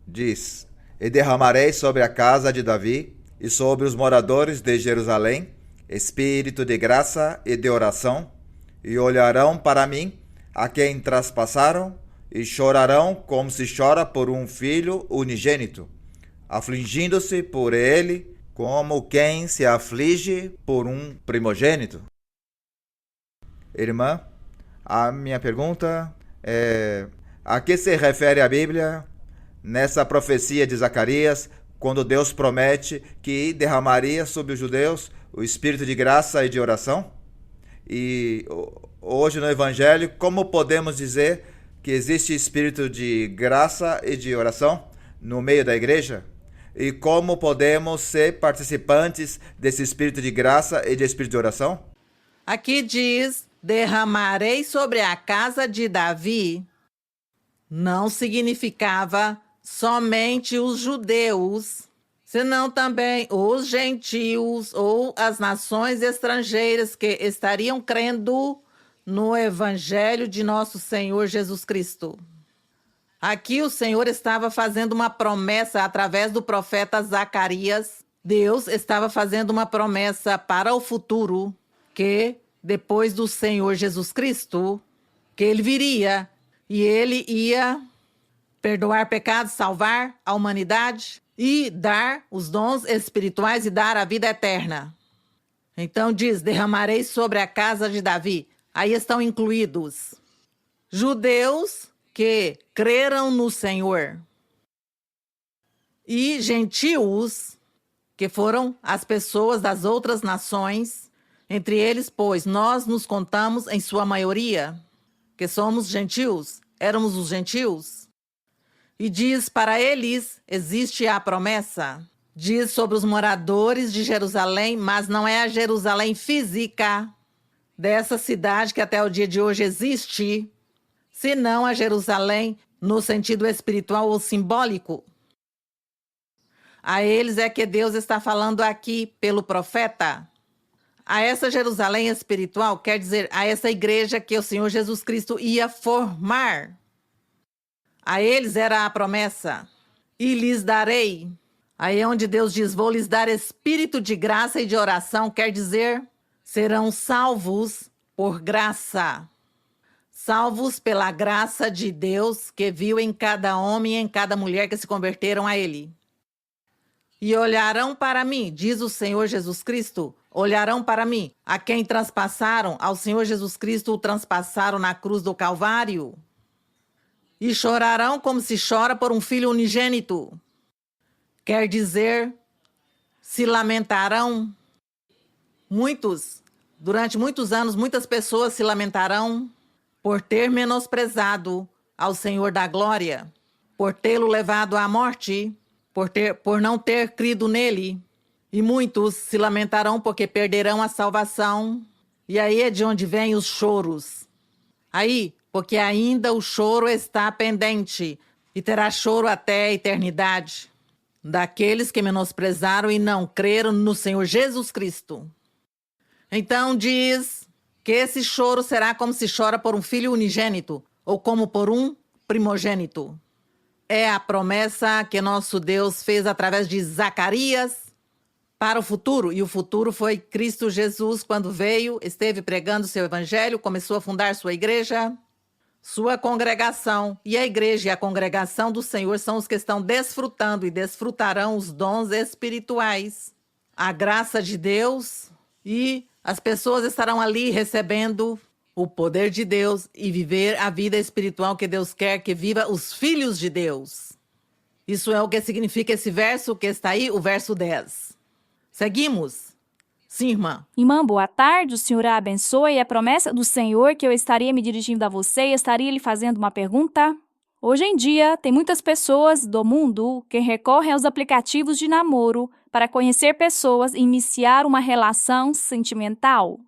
Diz: E derramarei sobre a casa de Davi e sobre os moradores de Jerusalém espírito de graça e de oração, e olharão para mim a quem traspassaram, e chorarão como se chora por um filho unigênito, afligindo-se por ele como quem se aflige por um primogênito. Irmã, a minha pergunta é: a que se refere a Bíblia nessa profecia de Zacarias, quando Deus promete que derramaria sobre os judeus o espírito de graça e de oração? E hoje no Evangelho, como podemos dizer que existe espírito de graça e de oração no meio da igreja? E como podemos ser participantes desse espírito de graça e de espírito de oração? Aqui diz: derramarei sobre a casa de Davi. Não significava somente os judeus, senão também os gentios ou as nações estrangeiras que estariam crendo no Evangelho de nosso Senhor Jesus Cristo. Aqui o Senhor estava fazendo uma promessa através do profeta Zacarias. Deus estava fazendo uma promessa para o futuro, que depois do Senhor Jesus Cristo, que ele viria e ele ia perdoar pecados, salvar a humanidade e dar os dons espirituais e dar a vida eterna. Então diz: derramarei sobre a casa de Davi. Aí estão incluídos judeus que creram no Senhor e gentios, que foram as pessoas das outras nações, entre eles, pois, nós nos contamos em sua maioria, que somos gentios, éramos os gentios. E diz, para eles existe a promessa. Diz sobre os moradores de Jerusalém, mas não é a Jerusalém física dessa cidade que até o dia de hoje existe, senão a Jerusalém no sentido espiritual ou simbólico. A eles é que Deus está falando aqui pelo profeta. A essa Jerusalém espiritual, quer dizer, a essa igreja que o Senhor Jesus Cristo ia formar. A eles era a promessa. E lhes darei. Aí é onde Deus diz, vou lhes dar espírito de graça e de oração, quer dizer, serão salvos por graça. Salvos pela graça de Deus que viu em cada homem e em cada mulher que se converteram a Ele. E olharão para mim, diz o Senhor Jesus Cristo, olharão para mim, a quem transpassaram, ao Senhor Jesus Cristo o transpassaram na cruz do Calvário. E chorarão como se chora por um filho unigênito. Quer dizer, se lamentarão. Durante muitos anos, muitas pessoas se lamentarão por ter menosprezado ao Senhor da glória, por tê-lo levado à morte, por não ter crido nele. E muitos se lamentarão porque perderão a salvação. E aí é de onde vêm os choros. Aí, porque ainda o choro está pendente e terá choro até a eternidade. Daqueles que menosprezaram e não creram no Senhor Jesus Cristo. Então diz que esse choro será como se chora por um filho unigênito ou como por um primogênito. É a promessa que nosso Deus fez através de Zacarias para o futuro. E o futuro foi Cristo Jesus, quando veio, esteve pregando seu evangelho, começou a fundar sua igreja, sua congregação. E a igreja e a congregação do Senhor são os que estão desfrutando e desfrutarão os dons espirituais, a graça de Deus, e as pessoas estarão ali recebendo o poder de Deus e viver a vida espiritual que Deus quer que viva os filhos de Deus. Isso é o que significa esse verso que está aí, o verso 10. Seguimos? Sim, irmã. Irmã, boa tarde, o Senhor a abençoe. A promessa do Senhor que eu estaria me dirigindo a você e estaria lhe fazendo uma pergunta. Hoje em dia, tem muitas pessoas do mundo que recorrem aos aplicativos de namoro para conhecer pessoas e iniciar uma relação sentimental.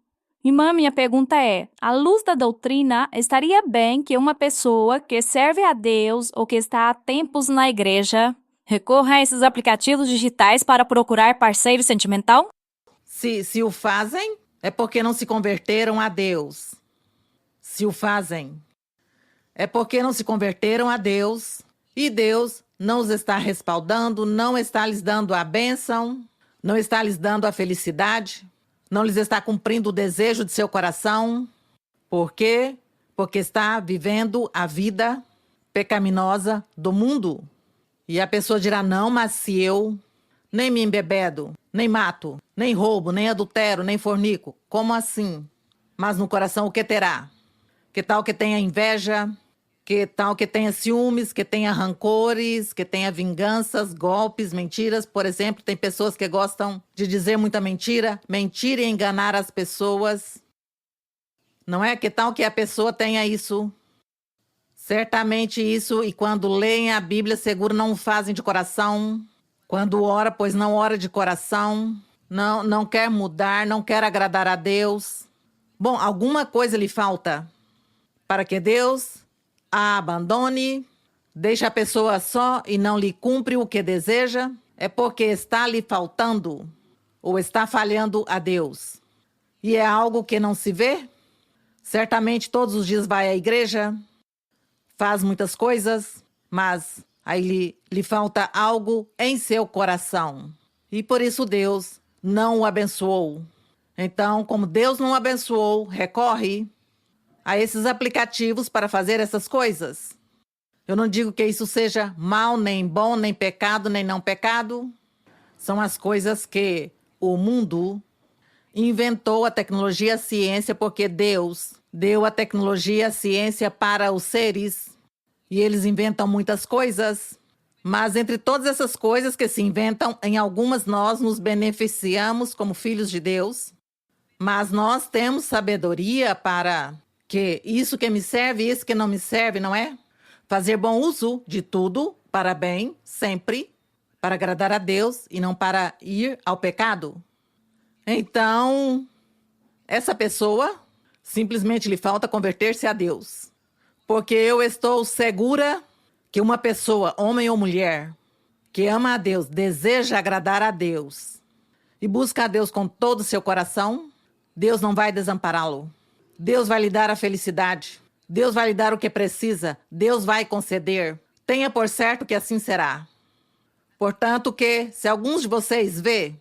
Irmã, minha pergunta é, à luz da doutrina, estaria bem que uma pessoa que serve a Deus ou que está há tempos na igreja recorra a esses aplicativos digitais para procurar parceiro sentimental? Se o fazem, é porque não se converteram a Deus. Se o fazem, é porque não se converteram a Deus e Deus não os está respaldando, não está lhes dando a bênção, não está lhes dando a felicidade, não lhes está cumprindo o desejo de seu coração. Por quê? Porque está vivendo a vida pecaminosa do mundo. E a pessoa dirá, não, mas se eu nem me embebedo, nem mato, nem roubo, nem adultero, nem fornico, como assim? Mas no coração o que terá? Que tal que tenha inveja? Que tal que tenha ciúmes, que tenha rancores, que tenha vinganças, golpes, mentiras? Por exemplo, tem pessoas que gostam de dizer muita mentira, mentir e enganar as pessoas. Não é? Que tal que a pessoa tenha isso? Certamente isso, e quando leem a Bíblia, seguro não o fazem de coração. Quando ora, pois não ora de coração. Não quer mudar, não quer agradar a Deus. Bom, alguma coisa lhe falta para que Deus a abandone, deixa a pessoa só e não lhe cumpre o que deseja, é porque está lhe faltando ou está falhando a Deus. E é algo que não se vê? Certamente todos os dias vai à igreja, faz muitas coisas, mas aí lhe falta algo em seu coração. E por isso Deus não o abençoou. Então, como Deus não o abençoou, recorre a esses aplicativos para fazer essas coisas. Eu não digo que isso seja mal, nem bom, nem pecado, nem não pecado. São as coisas que o mundo inventou, a tecnologia, a ciência, porque Deus deu a tecnologia, a ciência para os seres. E eles inventam muitas coisas. Mas entre todas essas coisas que se inventam, em algumas nós nos beneficiamos como filhos de Deus. Mas nós temos sabedoria para que isso que me serve e isso que não me serve, não é? Fazer bom uso de tudo para bem, sempre, para agradar a Deus e não para ir ao pecado. Então, essa pessoa simplesmente lhe falta converter-se a Deus. Porque eu estou segura que uma pessoa, homem ou mulher, que ama a Deus, deseja agradar a Deus e busca a Deus com todo o seu coração, Deus não vai desampará-lo. Deus vai lhe dar a felicidade. Deus vai lhe dar o que precisa. Deus vai conceder. Tenha por certo que assim será. Portanto, que se alguns de vocês vê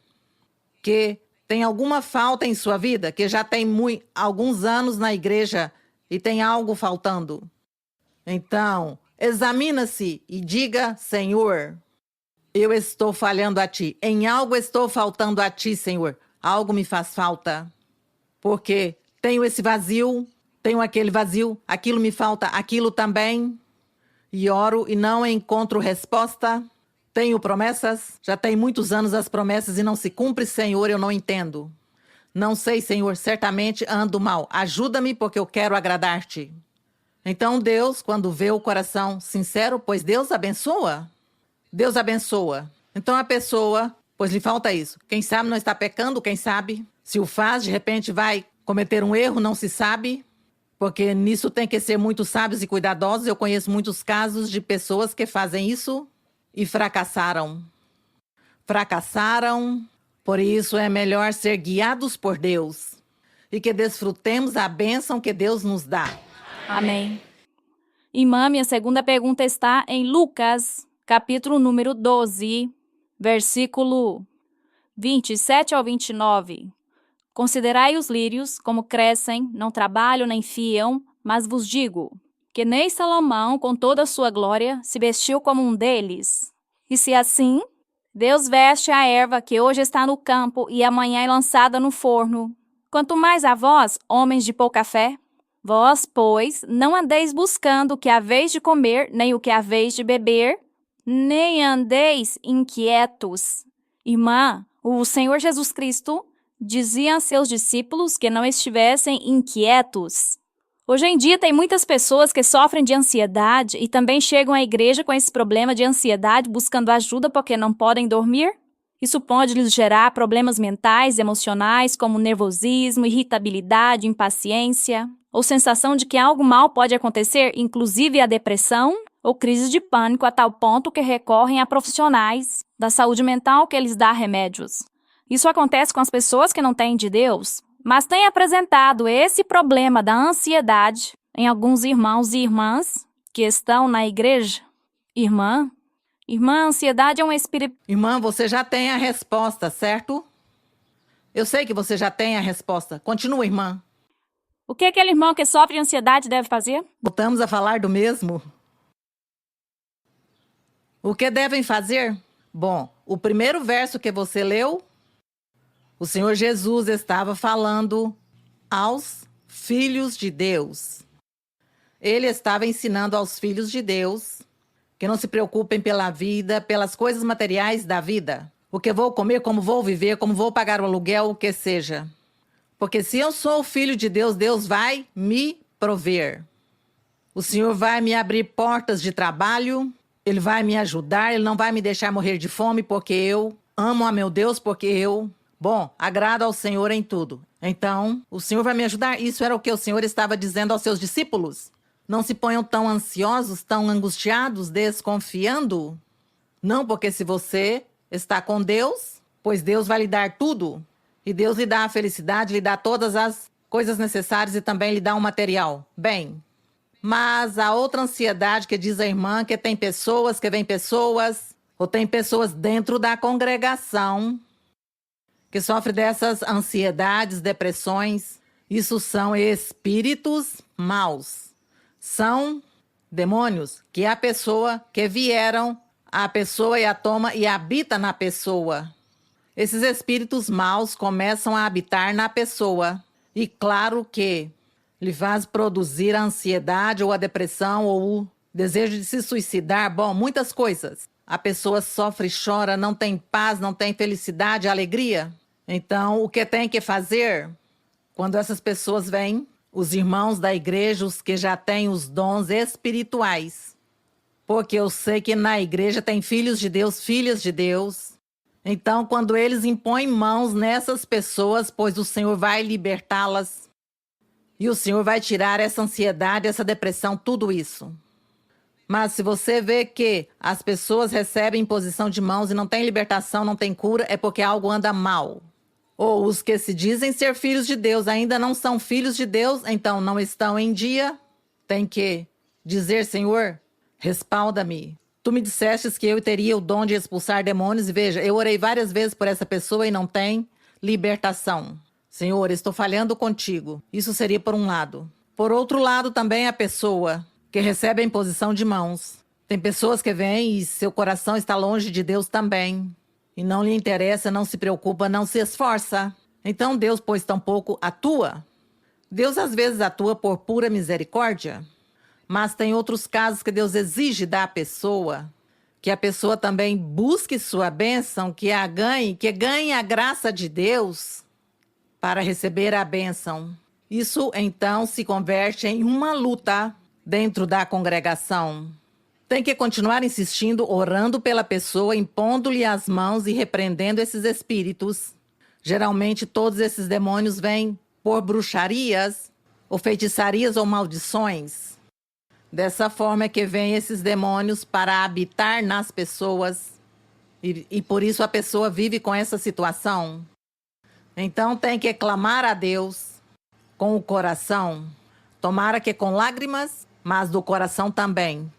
que tem alguma falta em sua vida, que já tem alguns anos na igreja e tem algo faltando, então, examina-se e diga, Senhor, eu estou falhando a Ti. Em algo estou faltando a Ti, Senhor. Algo me faz falta. Porque tenho esse vazio, tenho aquele vazio, aquilo me falta, aquilo também. E oro e não encontro resposta. Tenho promessas, já tem muitos anos as promessas e não se cumpre, Senhor, eu não entendo. Não sei, Senhor, certamente ando mal. Ajuda-me porque eu quero agradar-te. Então Deus, quando vê o coração sincero, pois Deus abençoa. Deus abençoa. Então a pessoa, pois lhe falta isso. Quem sabe não está pecando, quem sabe. Se o faz, de repente vai cometer um erro, não se sabe. Porque nisso tem que ser muito sábios e cuidadosos. Eu conheço muitos casos de pessoas que fazem isso e fracassaram. Fracassaram, por isso é melhor ser guiados por Deus e que desfrutemos a bênção que Deus nos dá. Amém. Irmã, minha segunda pergunta está em Lucas, capítulo número 12, versículo 27 ao 29. Considerai os lírios, como crescem, não trabalham nem fiam, mas vos digo que nem Salomão, com toda a sua glória, se vestiu como um deles. E se assim, Deus veste a erva que hoje está no campo e amanhã é lançada no forno. Quanto mais a vós, homens de pouca fé, vós, pois, não andeis buscando o que haveis de comer, nem o que haveis de beber, nem andeis inquietos. Irmã, o Senhor Jesus Cristo dizia a seus discípulos que não estivessem inquietos. Hoje em dia tem muitas pessoas que sofrem de ansiedade e também chegam à igreja com esse problema de ansiedade buscando ajuda porque não podem dormir. Isso pode lhes gerar problemas mentais e emocionais como nervosismo, irritabilidade, impaciência, ou sensação de que algo mal pode acontecer, inclusive a depressão ou crise de pânico a tal ponto que recorrem a profissionais da saúde mental que lhes dá remédios. Isso acontece com as pessoas que não têm de Deus, mas tem apresentado esse problema da ansiedade em alguns irmãos e irmãs que estão na igreja. Irmã, a ansiedade é um espírito... Irmã, você já tem a resposta, certo? Eu sei que você já tem a resposta. Continua, irmã. O que aquele irmão que sofre de ansiedade deve fazer? Voltamos a falar do mesmo. O que devem fazer? Bom, o primeiro verso que você leu, o Senhor Jesus estava falando aos filhos de Deus. Ele estava ensinando aos filhos de Deus que não se preocupem pela vida, pelas coisas materiais da vida. O que vou comer, como vou viver, como vou pagar o aluguel, o que seja. Porque se eu sou o filho de Deus, Deus vai me prover. O Senhor vai me abrir portas de trabalho, Ele vai me ajudar, Ele não vai me deixar morrer de fome, porque eu amo a meu Deus, porque eu, agrado ao Senhor em tudo. Então, o Senhor vai me ajudar. Isso era o que o Senhor estava dizendo aos seus discípulos. Não se ponham tão ansiosos, tão angustiados, desconfiando. Não, porque se você está com Deus, pois Deus vai lhe dar tudo. E Deus lhe dá a felicidade, lhe dá todas as coisas necessárias e também lhe dá um material. Bem, mas a outra ansiedade que diz a irmã, que tem pessoas, que vem pessoas, ou tem pessoas dentro da congregação que sofrem dessas ansiedades, depressões. Isso são espíritos maus. São demônios que vieram à pessoa e a toma e habita na pessoa. Esses espíritos maus começam a habitar na pessoa. E claro que lhe faz produzir a ansiedade ou a depressão ou o desejo de se suicidar. Bom, muitas coisas. A pessoa sofre, chora, não tem paz, não tem felicidade, alegria. Então, o que tem que fazer? Quando essas pessoas vêm, os irmãos da igreja, os que já têm os dons espirituais, porque eu sei que na igreja tem filhos de Deus, filhas de Deus. Então, quando eles impõem mãos nessas pessoas, pois o Senhor vai libertá-las e o Senhor vai tirar essa ansiedade, essa depressão, tudo isso. Mas se você vê que as pessoas recebem imposição de mãos e não tem libertação, não tem cura, é porque algo anda mal. Ou os que se dizem ser filhos de Deus ainda não são filhos de Deus, então não estão em dia. Tem que dizer, Senhor, respalda-me. Tu me dissestes que eu teria o dom de expulsar demônios e veja, eu orei várias vezes por essa pessoa e não tem libertação. Senhor, estou falhando contigo. Isso seria por um lado. Por outro lado, também a pessoa que recebe a imposição de mãos. Tem pessoas que vêm e seu coração está longe de Deus também. E não lhe interessa, não se preocupa, não se esforça. Então Deus, pois tampouco atua. Deus às vezes atua por pura misericórdia. Mas tem outros casos que Deus exige da pessoa, que a pessoa também busque sua bênção, que ganhe a graça de Deus para receber a bênção. Isso então se converte em uma luta dentro da congregação. Tem que continuar insistindo, orando pela pessoa, impondo-lhe as mãos e repreendendo esses espíritos. Geralmente todos esses demônios vêm por bruxarias, ou feitiçarias ou maldições. Dessa forma é que vêm esses demônios para habitar nas pessoas. E por isso a pessoa vive com essa situação. Então tem que clamar a Deus com o coração. Tomara que com lágrimas, mas do coração também.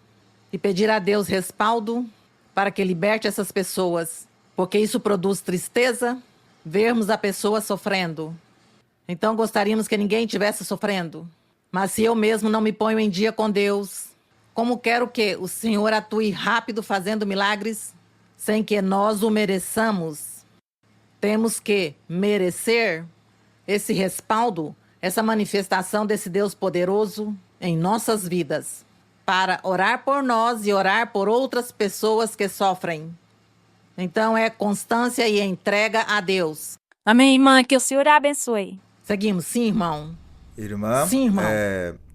E pedir a Deus respaldo para que liberte essas pessoas. Porque isso produz tristeza, vermos a pessoa sofrendo. Então gostaríamos que ninguém estivesse sofrendo. Mas se eu mesmo não me ponho em dia com Deus, como quero que o Senhor atue rápido fazendo milagres, sem que nós o mereçamos? Temos que merecer esse respaldo, essa manifestação desse Deus poderoso em nossas vidas, para orar por nós e orar por outras pessoas que sofrem. Então é constância e entrega a Deus. Amém, irmã, que o Senhor a abençoe. Seguimos, sim, irmão. Irmã, Sim, irmão.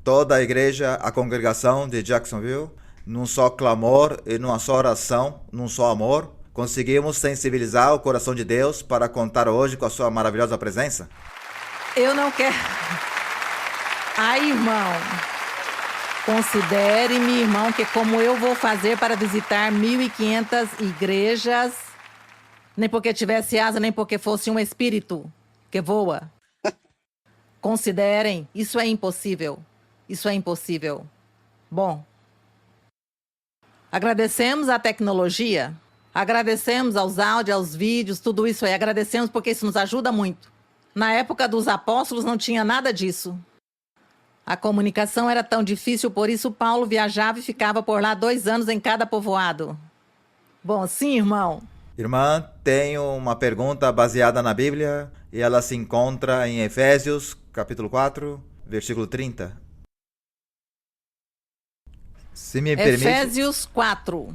Toda a igreja, a congregação de Jacksonville, num só clamor e numa só oração, num só amor, conseguimos sensibilizar o coração de Deus para contar hoje com a sua maravilhosa presença? Eu não quero... Ai, irmão, considere-me, irmão, que como eu vou fazer para visitar 1.500 igrejas, nem porque tivesse asa, nem porque fosse um espírito que voa. Considerem, isso é impossível. Isso é impossível. Bom, agradecemos a tecnologia, agradecemos aos áudios, aos vídeos, tudo isso aí, agradecemos porque isso nos ajuda muito. Na época dos apóstolos não tinha nada disso. A comunicação era tão difícil, por isso Paulo viajava e ficava por lá 2 anos em cada povoado. Bom, sim, irmão. Irmã, tenho uma pergunta baseada na Bíblia e ela se encontra em Efésios, capítulo 4, versículo 30. Se me permite... Efésios 4.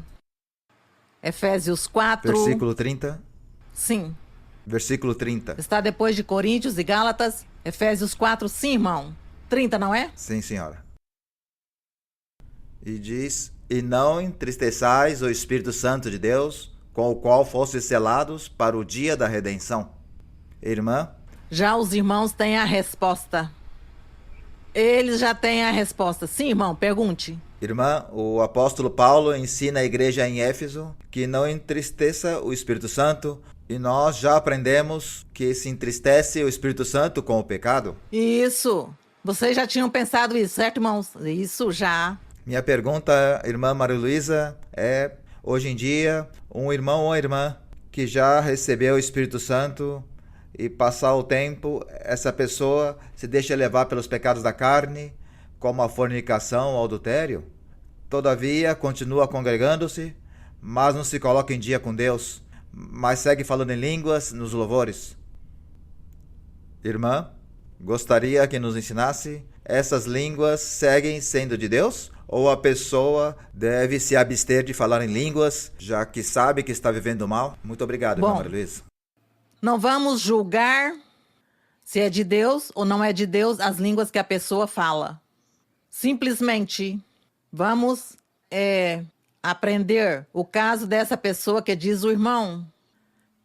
Efésios 4... Versículo 30. Sim. Versículo 30. Está depois de Coríntios e Gálatas. Efésios 4, sim, irmão. 30, não é? Sim, senhora. E diz: E não entristeçais o Espírito Santo de Deus, com o qual fostes selados para o dia da redenção. Irmã? Já os irmãos têm a resposta. Eles já têm a resposta. Sim, irmão, pergunte. Irmã, o apóstolo Paulo ensina a igreja em Éfeso que não entristeça o Espírito Santo, e nós já aprendemos que se entristece o Espírito Santo com o pecado. Isso. Vocês já tinham pensado isso, certo, irmãos? Isso, já. Minha pergunta, irmã Maria Luísa, é: hoje em dia, um irmão ou uma irmã que já recebeu o Espírito Santo e passar o tempo, essa pessoa se deixa levar pelos pecados da carne, como a fornicação ou adultério? Todavia, continua congregando-se, mas não se coloca em dia com Deus, mas segue falando em línguas nos louvores. Irmã? Gostaria que nos ensinasse, essas línguas seguem sendo de Deus? Ou a pessoa deve se abster de falar em línguas, já que sabe que está vivendo mal? Muito obrigado, irmã Maria Luísa. Não vamos julgar se é de Deus ou não é de Deus as línguas que a pessoa fala. Simplesmente vamos aprender o caso dessa pessoa que diz o irmão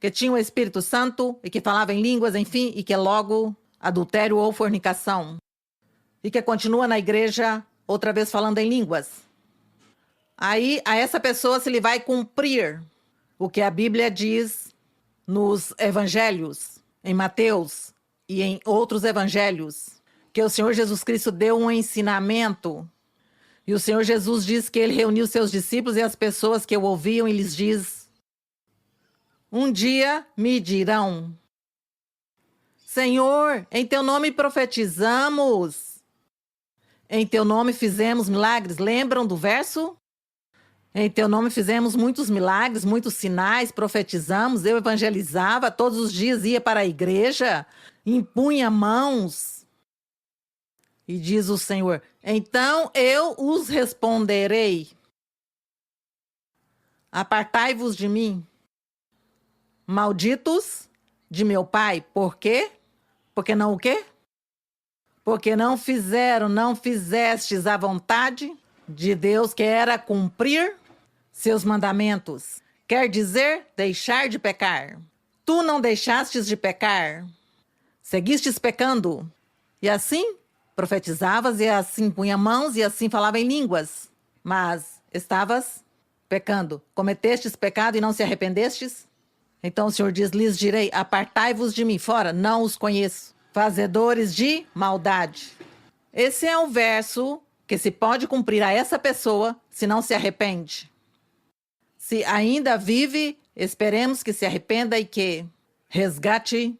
que tinha o Espírito Santo e que falava em línguas, enfim, e que é logo adultério ou fornicação. E que continua na igreja outra vez falando em línguas. Aí a essa pessoa se ele vai cumprir o que a Bíblia diz nos evangelhos, em Mateus e em outros evangelhos, que o Senhor Jesus Cristo deu um ensinamento. E o Senhor Jesus diz que ele reuniu seus discípulos e as pessoas que o ouviam e lhes diz: um dia me dirão: Senhor, em teu nome profetizamos, em teu nome fizemos milagres. Lembram do verso? Em teu nome fizemos muitos milagres, muitos sinais, profetizamos, eu evangelizava, todos os dias ia para a igreja, impunha mãos. E diz o Senhor: então eu os responderei: apartai-vos de mim, malditos de meu Pai. Por quê? Porque não o quê? Porque não fizestes a vontade de Deus, que era cumprir seus mandamentos. Quer dizer, deixar de pecar. Tu não deixastes de pecar. Seguistes pecando. E assim profetizavas, e assim punha mãos, e assim falava em línguas. Mas estavas pecando. Cometestes pecado e não se arrependestes? Então o Senhor diz: lhes direi, apartai-vos de mim, fora, não os conheço, fazedores de maldade. Esse é um verso que se pode cumprir a essa pessoa se não se arrepende. Se ainda vive, esperemos que se arrependa e que resgate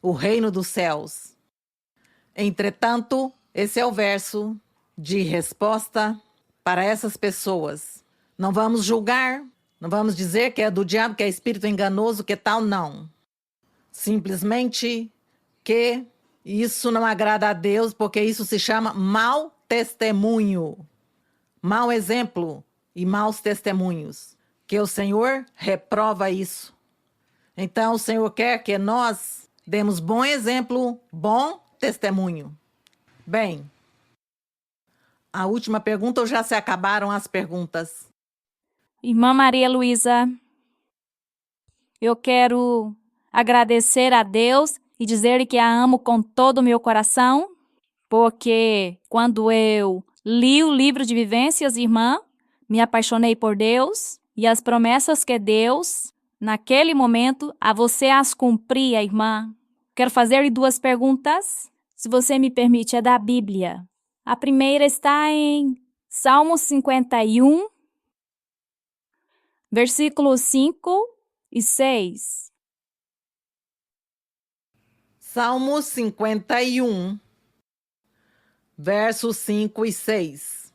o reino dos céus. Entretanto, esse é o verso de resposta para essas pessoas. Não vamos julgar, não vamos dizer que é do diabo, que é espírito enganoso, que tal, não. Simplesmente que isso não agrada a Deus, porque isso se chama mau testemunho. Mau exemplo e maus testemunhos. Que o Senhor reprova isso. Então o Senhor quer que nós demos bom exemplo, bom testemunho. Bem, a última pergunta, ou já se acabaram as perguntas? Irmã Maria Luísa, eu quero agradecer a Deus e dizer que a amo com todo o meu coração, porque quando eu li o livro de vivências, irmã, me apaixonei por Deus e as promessas que Deus, naquele momento, a você as cumpria, irmã. Quero fazer-lhe 2 perguntas, se você me permite, é da Bíblia. A primeira está em Salmos 51, versículos 5 e 6. Salmos 51, versos 5 e 6.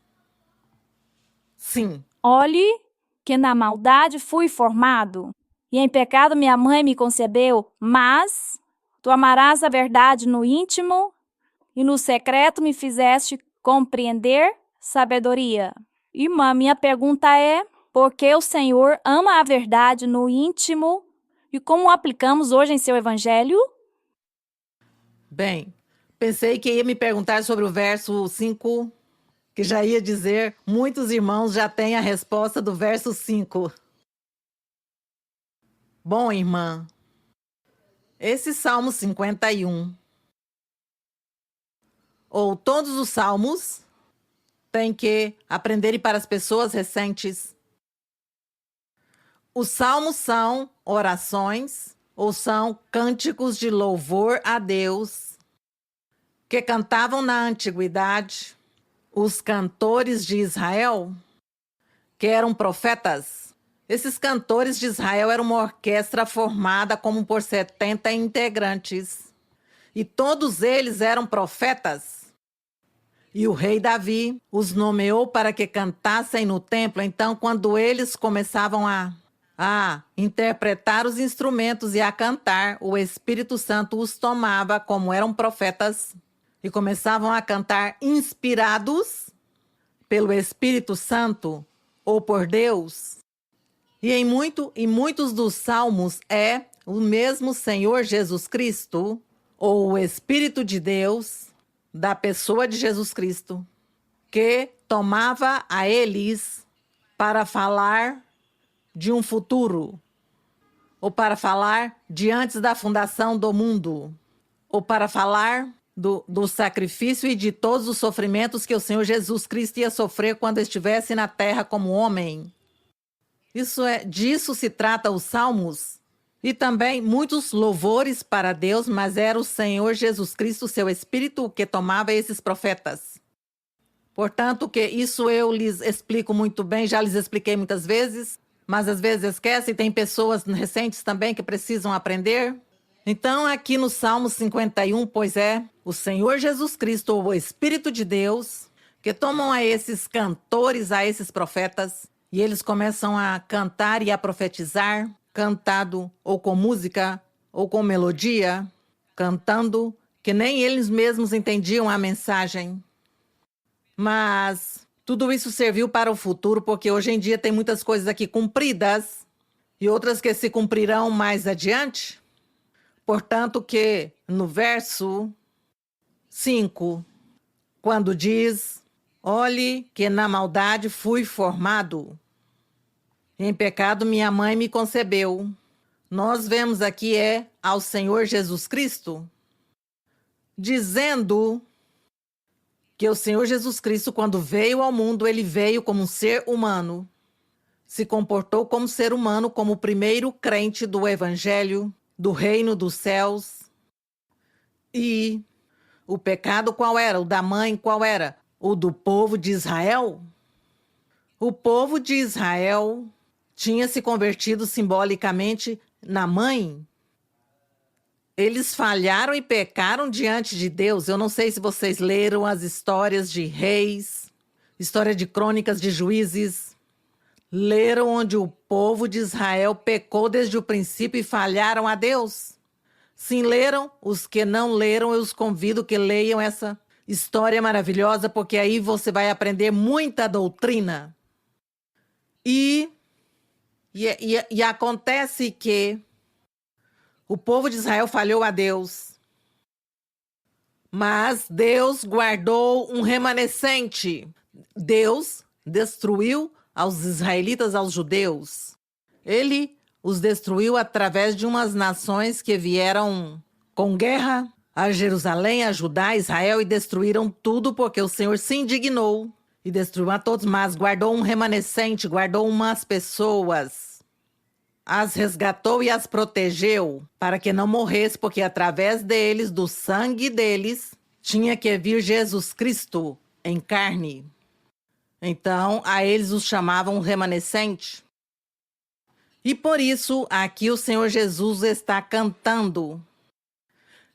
Sim. Olhe que na maldade fui formado, e em pecado minha mãe me concebeu, mas tu amarás a verdade no íntimo, e no secreto me fizeste compreender sabedoria. Irmã, minha pergunta é: por que o Senhor ama a verdade no íntimo e como aplicamos hoje em seu evangelho? Bem, pensei que ia me perguntar sobre o verso 5, que já ia dizer, muitos irmãos já têm a resposta do verso 5. Bom, irmã, esse Salmo 51, ou todos os salmos, tem que aprender para as pessoas recentes. Os salmos são orações ou são cânticos de louvor a Deus que cantavam na antiguidade os cantores de Israel, que eram profetas. Esses cantores de Israel eram uma orquestra formada como por 70 integrantes. E todos eles eram profetas. E o rei Davi os nomeou para que cantassem no templo. Então, quando eles começavam a a interpretar os instrumentos e a cantar, o Espírito Santo os tomava como eram profetas e começavam a cantar inspirados pelo Espírito Santo ou por Deus. E em muitos dos salmos é o mesmo Senhor Jesus Cristo ou o Espírito de Deus, da pessoa de Jesus Cristo, que tomava a eles para falar de um futuro, ou para falar de antes da fundação do mundo, ou para falar do sacrifício e de todos os sofrimentos que o Senhor Jesus Cristo ia sofrer quando estivesse na terra como homem. Disso se trata os salmos. E também muitos louvores para Deus, mas era o Senhor Jesus Cristo, seu Espírito, que tomava esses profetas. Portanto, que isso eu lhes explico muito bem, já lhes expliquei muitas vezes, mas às vezes esquecem, tem pessoas recentes também que precisam aprender. Então, aqui no Salmo 51, pois é o Senhor Jesus Cristo, ou o Espírito de Deus, que tomam a esses cantores, a esses profetas, e eles começam a cantar e a profetizar, cantado ou com música ou com melodia, cantando que nem eles mesmos entendiam a mensagem. Mas tudo isso serviu para o futuro, porque hoje em dia tem muitas coisas aqui cumpridas e outras que se cumprirão mais adiante. Portanto, que no verso 5, quando diz: olhe que na maldade fui formado, em pecado minha mãe me concebeu. Nós vemos aqui ao Senhor Jesus Cristo dizendo que o Senhor Jesus Cristo, quando veio ao mundo, ele veio como um ser humano, se comportou como ser humano, como o primeiro crente do Evangelho, do reino dos céus. E o pecado qual era? O da mãe qual era? O do povo de Israel? O povo de Israel tinha se convertido simbolicamente na mãe. Eles falharam e pecaram diante de Deus. Eu não sei se vocês leram as histórias de reis, história de crônicas de juízes. Leram onde o povo de Israel pecou desde o princípio e falharam a Deus? Sim, leram. Os que não leram, eu os convido que leiam essa história maravilhosa, porque aí você vai aprender muita doutrina. E acontece que o povo de Israel falhou a Deus, mas Deus guardou um remanescente. Deus destruiu aos israelitas, aos judeus. Ele os destruiu através de umas nações que vieram com guerra a Jerusalém, a Judá, a Israel, e destruíram tudo porque o Senhor se indignou e destruiu a todos, mas guardou um remanescente, guardou umas pessoas, as resgatou e as protegeu para que não morresse, porque através deles, do sangue deles, tinha que vir Jesus Cristo em carne. Então, a eles os chamavam remanescente. E por isso, aqui o Senhor Jesus está cantando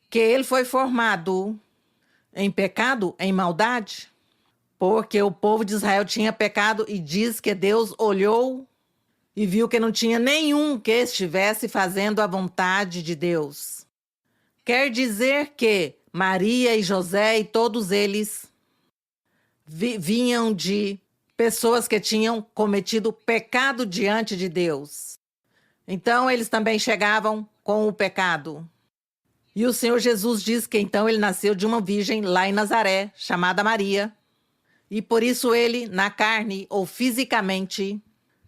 que ele foi formado em pecado, em maldade, porque o povo de Israel tinha pecado, e diz que Deus olhou e viu que não tinha nenhum que estivesse fazendo a vontade de Deus. Quer dizer que Maria e José e todos eles vinham de pessoas que tinham cometido pecado diante de Deus. Então eles também chegavam com o pecado. E o Senhor Jesus diz que então ele nasceu de uma virgem lá em Nazaré, chamada Maria. E por isso ele, na carne ou fisicamente,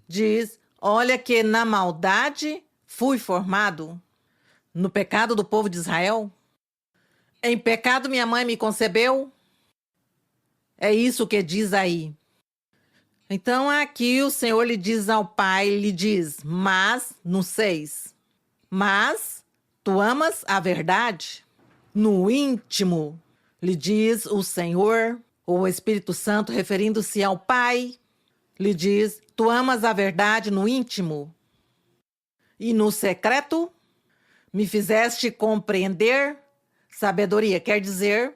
diz: olha que na maldade fui formado. No pecado do povo de Israel. Em pecado minha mãe me concebeu. É isso que diz aí. Então aqui o Senhor lhe diz ao Pai, lhe diz, mas, no 6, mas tu amas a verdade? No íntimo, lhe diz o Senhor, ou o Espírito Santo, referindo-se ao Pai, lhe diz, tu amas a verdade no íntimo? E no secreto, me fizeste compreender sabedoria. Quer dizer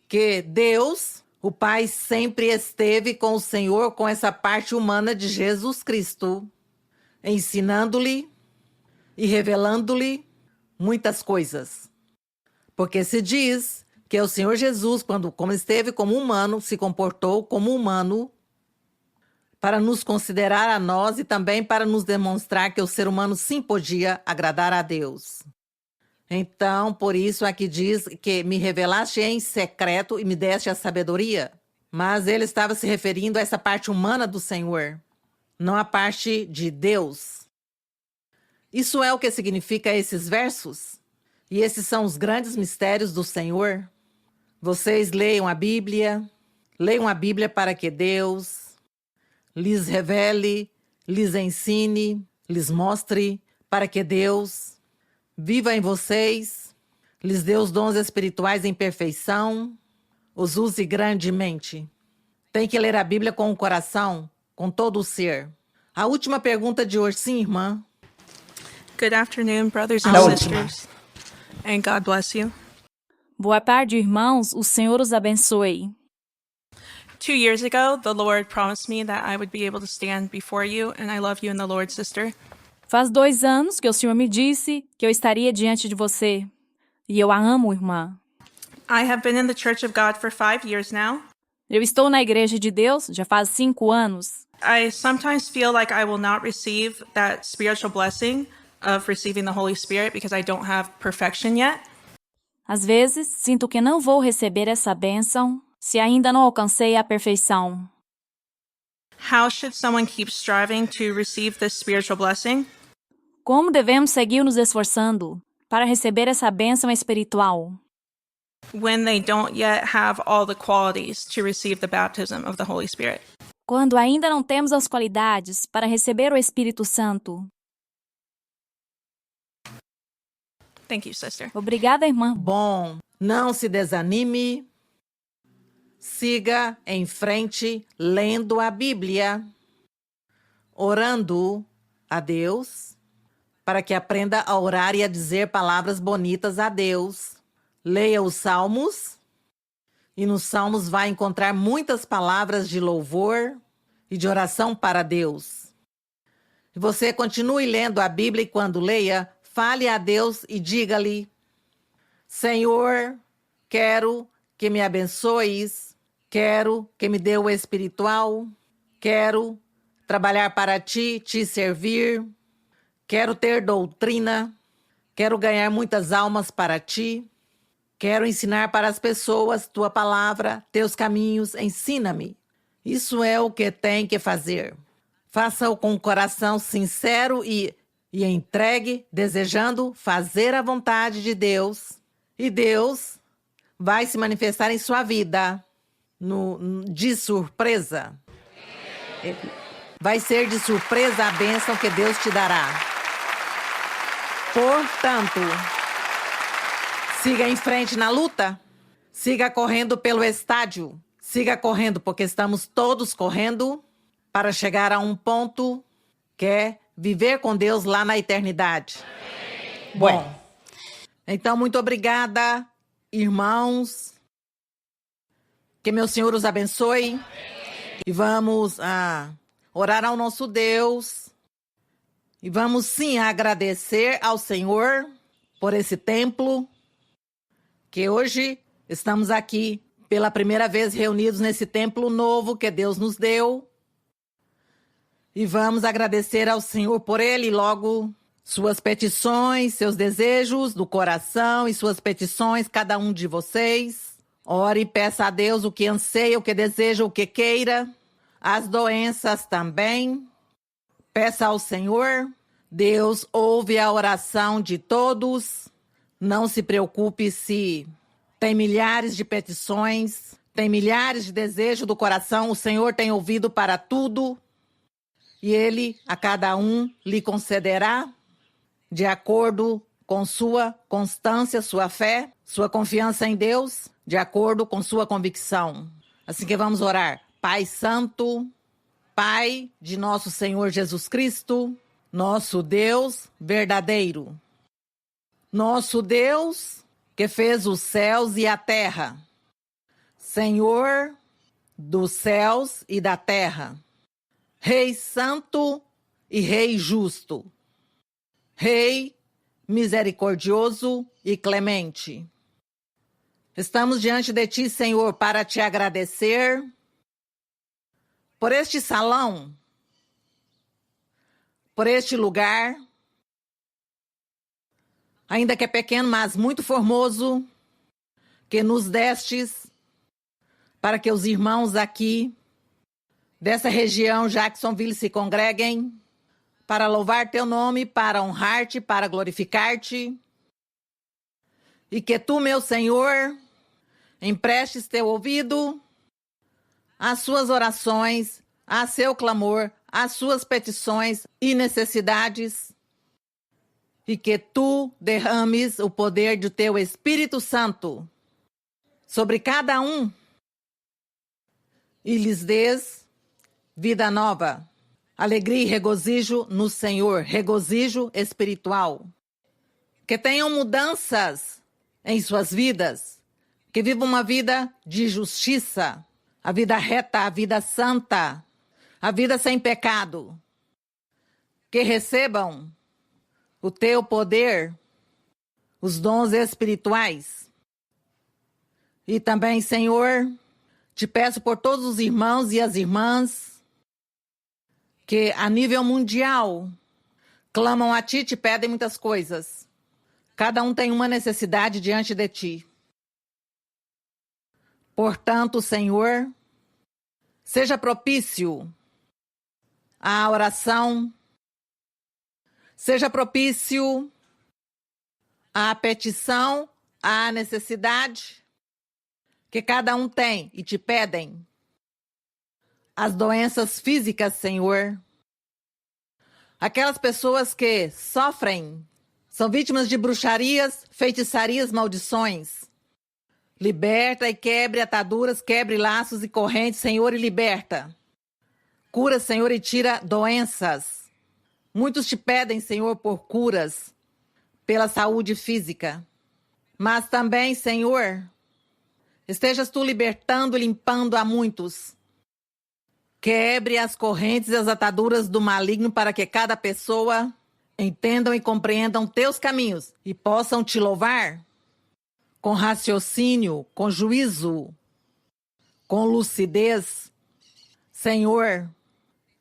que Deus, o Pai, sempre esteve com o Senhor, com essa parte humana de Jesus Cristo. ensinando-lhe e revelando-lhe muitas coisas. Porque se diz que o Senhor Jesus, como esteve como humano, se comportou como humano para nos considerar a nós e também para nos demonstrar que o ser humano sim podia agradar a Deus. Então, por isso aqui diz que me revelaste em secreto e me deste a sabedoria. Mas ele estava se referindo a essa parte humana do Senhor, não a parte de Deus. Isso é o que significa esses versos. E esses são os grandes mistérios do Senhor. Vocês leiam a Bíblia para que Deus lhes revele, lhes ensine, lhes mostre, para que Deus viva em vocês, lhes dê os dons espirituais em perfeição, os use grandemente. Tem que ler a Bíblia com o coração, com todo o ser. A última pergunta de hoje, sim, irmã. Good afternoon, brothers and sisters, and God bless you. Boa tarde, irmãos. O Senhor os abençoe. 2 years ago, the Lord promised me that I would be able to stand before you, and I love you in the Lord, sister. Faz 2 anos que o Senhor me disse que eu estaria diante de você. E eu a amo, irmã. I have been in the Church of God for 5 years now. Eu estou na Igreja de Deus já faz 5 anos. I sometimes feel like I will not receive that spiritual blessing of receiving the Holy Spirit because I don't have perfection yet. Às vezes, sinto que não vou receber essa bênção se ainda não alcancei a perfeição. How should someone keep striving to receive this spiritual blessing? Como devemos seguir nos esforçando para receber essa bênção espiritual? When they don't yet have all the qualities to receive the baptism of the Holy Spirit. Quando ainda não temos as qualidades para receber o Espírito Santo. Thank you, sister. Obrigada, irmã. Bom, não se desanime. Siga em frente lendo a Bíblia, orando a Deus, para que aprenda a orar e a dizer palavras bonitas a Deus. Leia os Salmos, e nos Salmos vai encontrar muitas palavras de louvor e de oração para Deus. E você continue lendo a Bíblia e quando leia, fale a Deus e diga-lhe: Senhor, quero que me abençoes, quero que me dê o espiritual, quero trabalhar para ti, te servir, quero ter doutrina, quero ganhar muitas almas para ti, quero ensinar para as pessoas tua palavra, teus caminhos, ensina-me. Isso é o que tem que fazer. Faça-o com o coração sincero e entregue, desejando fazer a vontade de Deus. E Deus vai se manifestar em sua vida de surpresa. Vai ser de surpresa a bênção que Deus te dará. Portanto, siga em frente na luta. Siga correndo pelo estádio. Siga correndo, porque estamos todos correndo para chegar a um ponto que é viver com Deus lá na eternidade. Bom, então muito obrigada, irmãos. Que meu Senhor os abençoe. E vamos orar ao nosso Deus. E vamos sim agradecer ao Senhor por esse templo, que hoje estamos aqui pela primeira vez reunidos nesse templo novo que Deus nos deu. E vamos agradecer ao Senhor por ele e logo suas petições, seus desejos do coração e suas petições, cada um de vocês. Ore e peça a Deus o que anseia, o que deseja, o que queira. As doenças também. Peça ao Senhor. Deus ouve a oração de todos. Não se preocupe se tem milhares de petições, tem milhares de desejos do coração. O Senhor tem ouvido para tudo. E Ele, a cada um, lhe concederá de acordo com sua constância, sua fé, sua confiança em Deus, de acordo com sua convicção. Assim que vamos orar. Pai Santo, Pai de nosso Senhor Jesus Cristo, nosso Deus verdadeiro. Nosso Deus que fez os céus e a terra. Senhor dos céus e da terra. Rei Santo e Rei justo, Rei misericordioso e clemente. Estamos diante de Ti, Senhor, para Te agradecer por este salão, por este lugar, ainda que é pequeno, mas muito formoso, que nos destes para que os irmãos aqui dessa região, Jacksonville, se congreguem para louvar Teu nome, para honrar-Te, para glorificar-Te. E que Tu, meu Senhor, emprestes Teu ouvido às suas orações, a seu clamor, às suas petições e necessidades, e que Tu derrames o poder do Teu Espírito Santo sobre cada um e lhes dês vida nova, alegria e regozijo no Senhor, regozijo espiritual. Que tenham mudanças em suas vidas, que vivam uma vida de justiça, a vida reta, a vida santa, a vida sem pecado. Que recebam o Teu poder, os dons espirituais. E também, Senhor, Te peço por todos os irmãos e as irmãs que a nível mundial clamam a Ti, Te pedem muitas coisas. Cada um tem uma necessidade diante de Ti. Portanto, Senhor, seja propício à oração, seja propício à petição, à necessidade que cada um tem e Te pedem. As doenças físicas, Senhor. Aquelas pessoas que sofrem, são vítimas de bruxarias, feitiçarias, maldições. Liberta e quebre ataduras, quebre laços e correntes, Senhor, e liberta. Cura, Senhor, e tira doenças. Muitos Te pedem, Senhor, por curas, pela saúde física. Mas também, Senhor, estejas Tu libertando e limpando a muitos. Quebre as correntes e as ataduras do maligno para que cada pessoa entendam e compreendam Teus caminhos e possam Te louvar com raciocínio, com juízo, com lucidez. Senhor,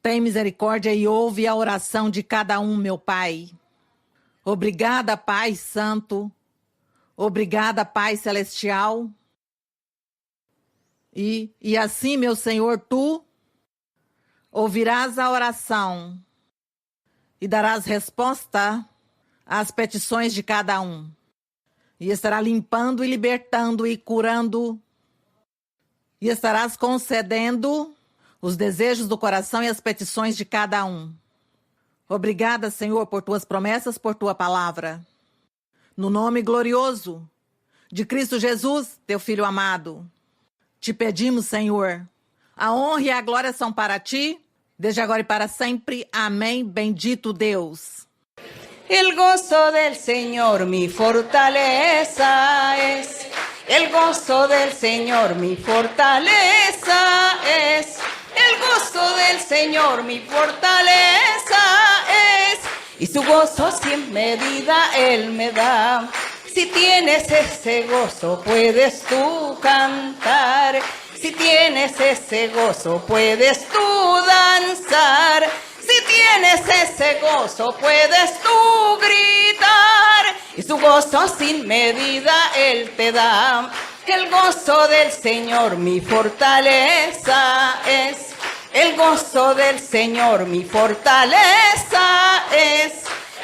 tem misericórdia e ouve a oração de cada um, meu Pai. Obrigada, Pai Santo. Obrigada, Pai Celestial. E assim, meu Senhor, Tu ouvirás a oração e darás resposta às petições de cada um. E estará limpando e libertando e curando. E estarás concedendo os desejos do coração e as petições de cada um. Obrigada, Senhor, por Tuas promessas, por Tua palavra. No nome glorioso de Cristo Jesus, Teu Filho amado, Te pedimos, Senhor, a honra e a glória são para Ti, desde agora e para sempre. Amém. Bendito Deus. El gozo del Señor mi fortaleza es. El gozo del Señor mi fortaleza es. El gozo del Señor mi fortaleza es. Y su gozo sin medida Él me da. Si tienes ese gozo puedes tú cantar. Si tienes ese gozo puedes tú danzar. Si tienes ese gozo puedes tú gritar. Y su gozo sin medida Él te da. El gozo del Señor mi fortaleza es. El gozo del Señor mi fortaleza es.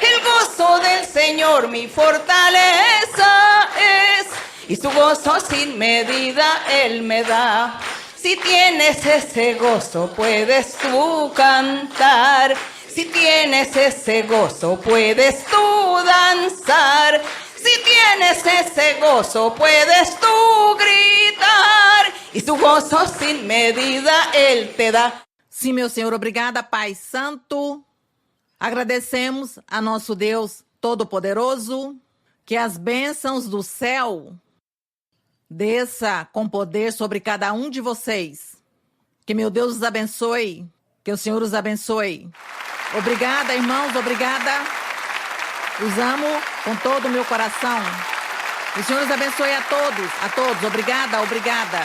El gozo del Señor mi fortaleza es. Y su gozo sin medida Él me da. Si tienes ese gozo puedes tú cantar. Si tienes ese gozo puedes tú danzar. Si tienes ese gozo puedes tú gritar. E su gozo sin medida Él te dá. Sim, meu Senhor, obrigada, Pai Santo. Agradecemos a nosso Deus Todo-Poderoso, que as bênçãos do céu desça com poder sobre cada um de vocês. Que meu Deus os abençoe, que o Senhor os abençoe. Obrigada, irmãos, obrigada. Os amo com todo o meu coração. O Senhor os abençoe a todos, a todos. Obrigada, obrigada.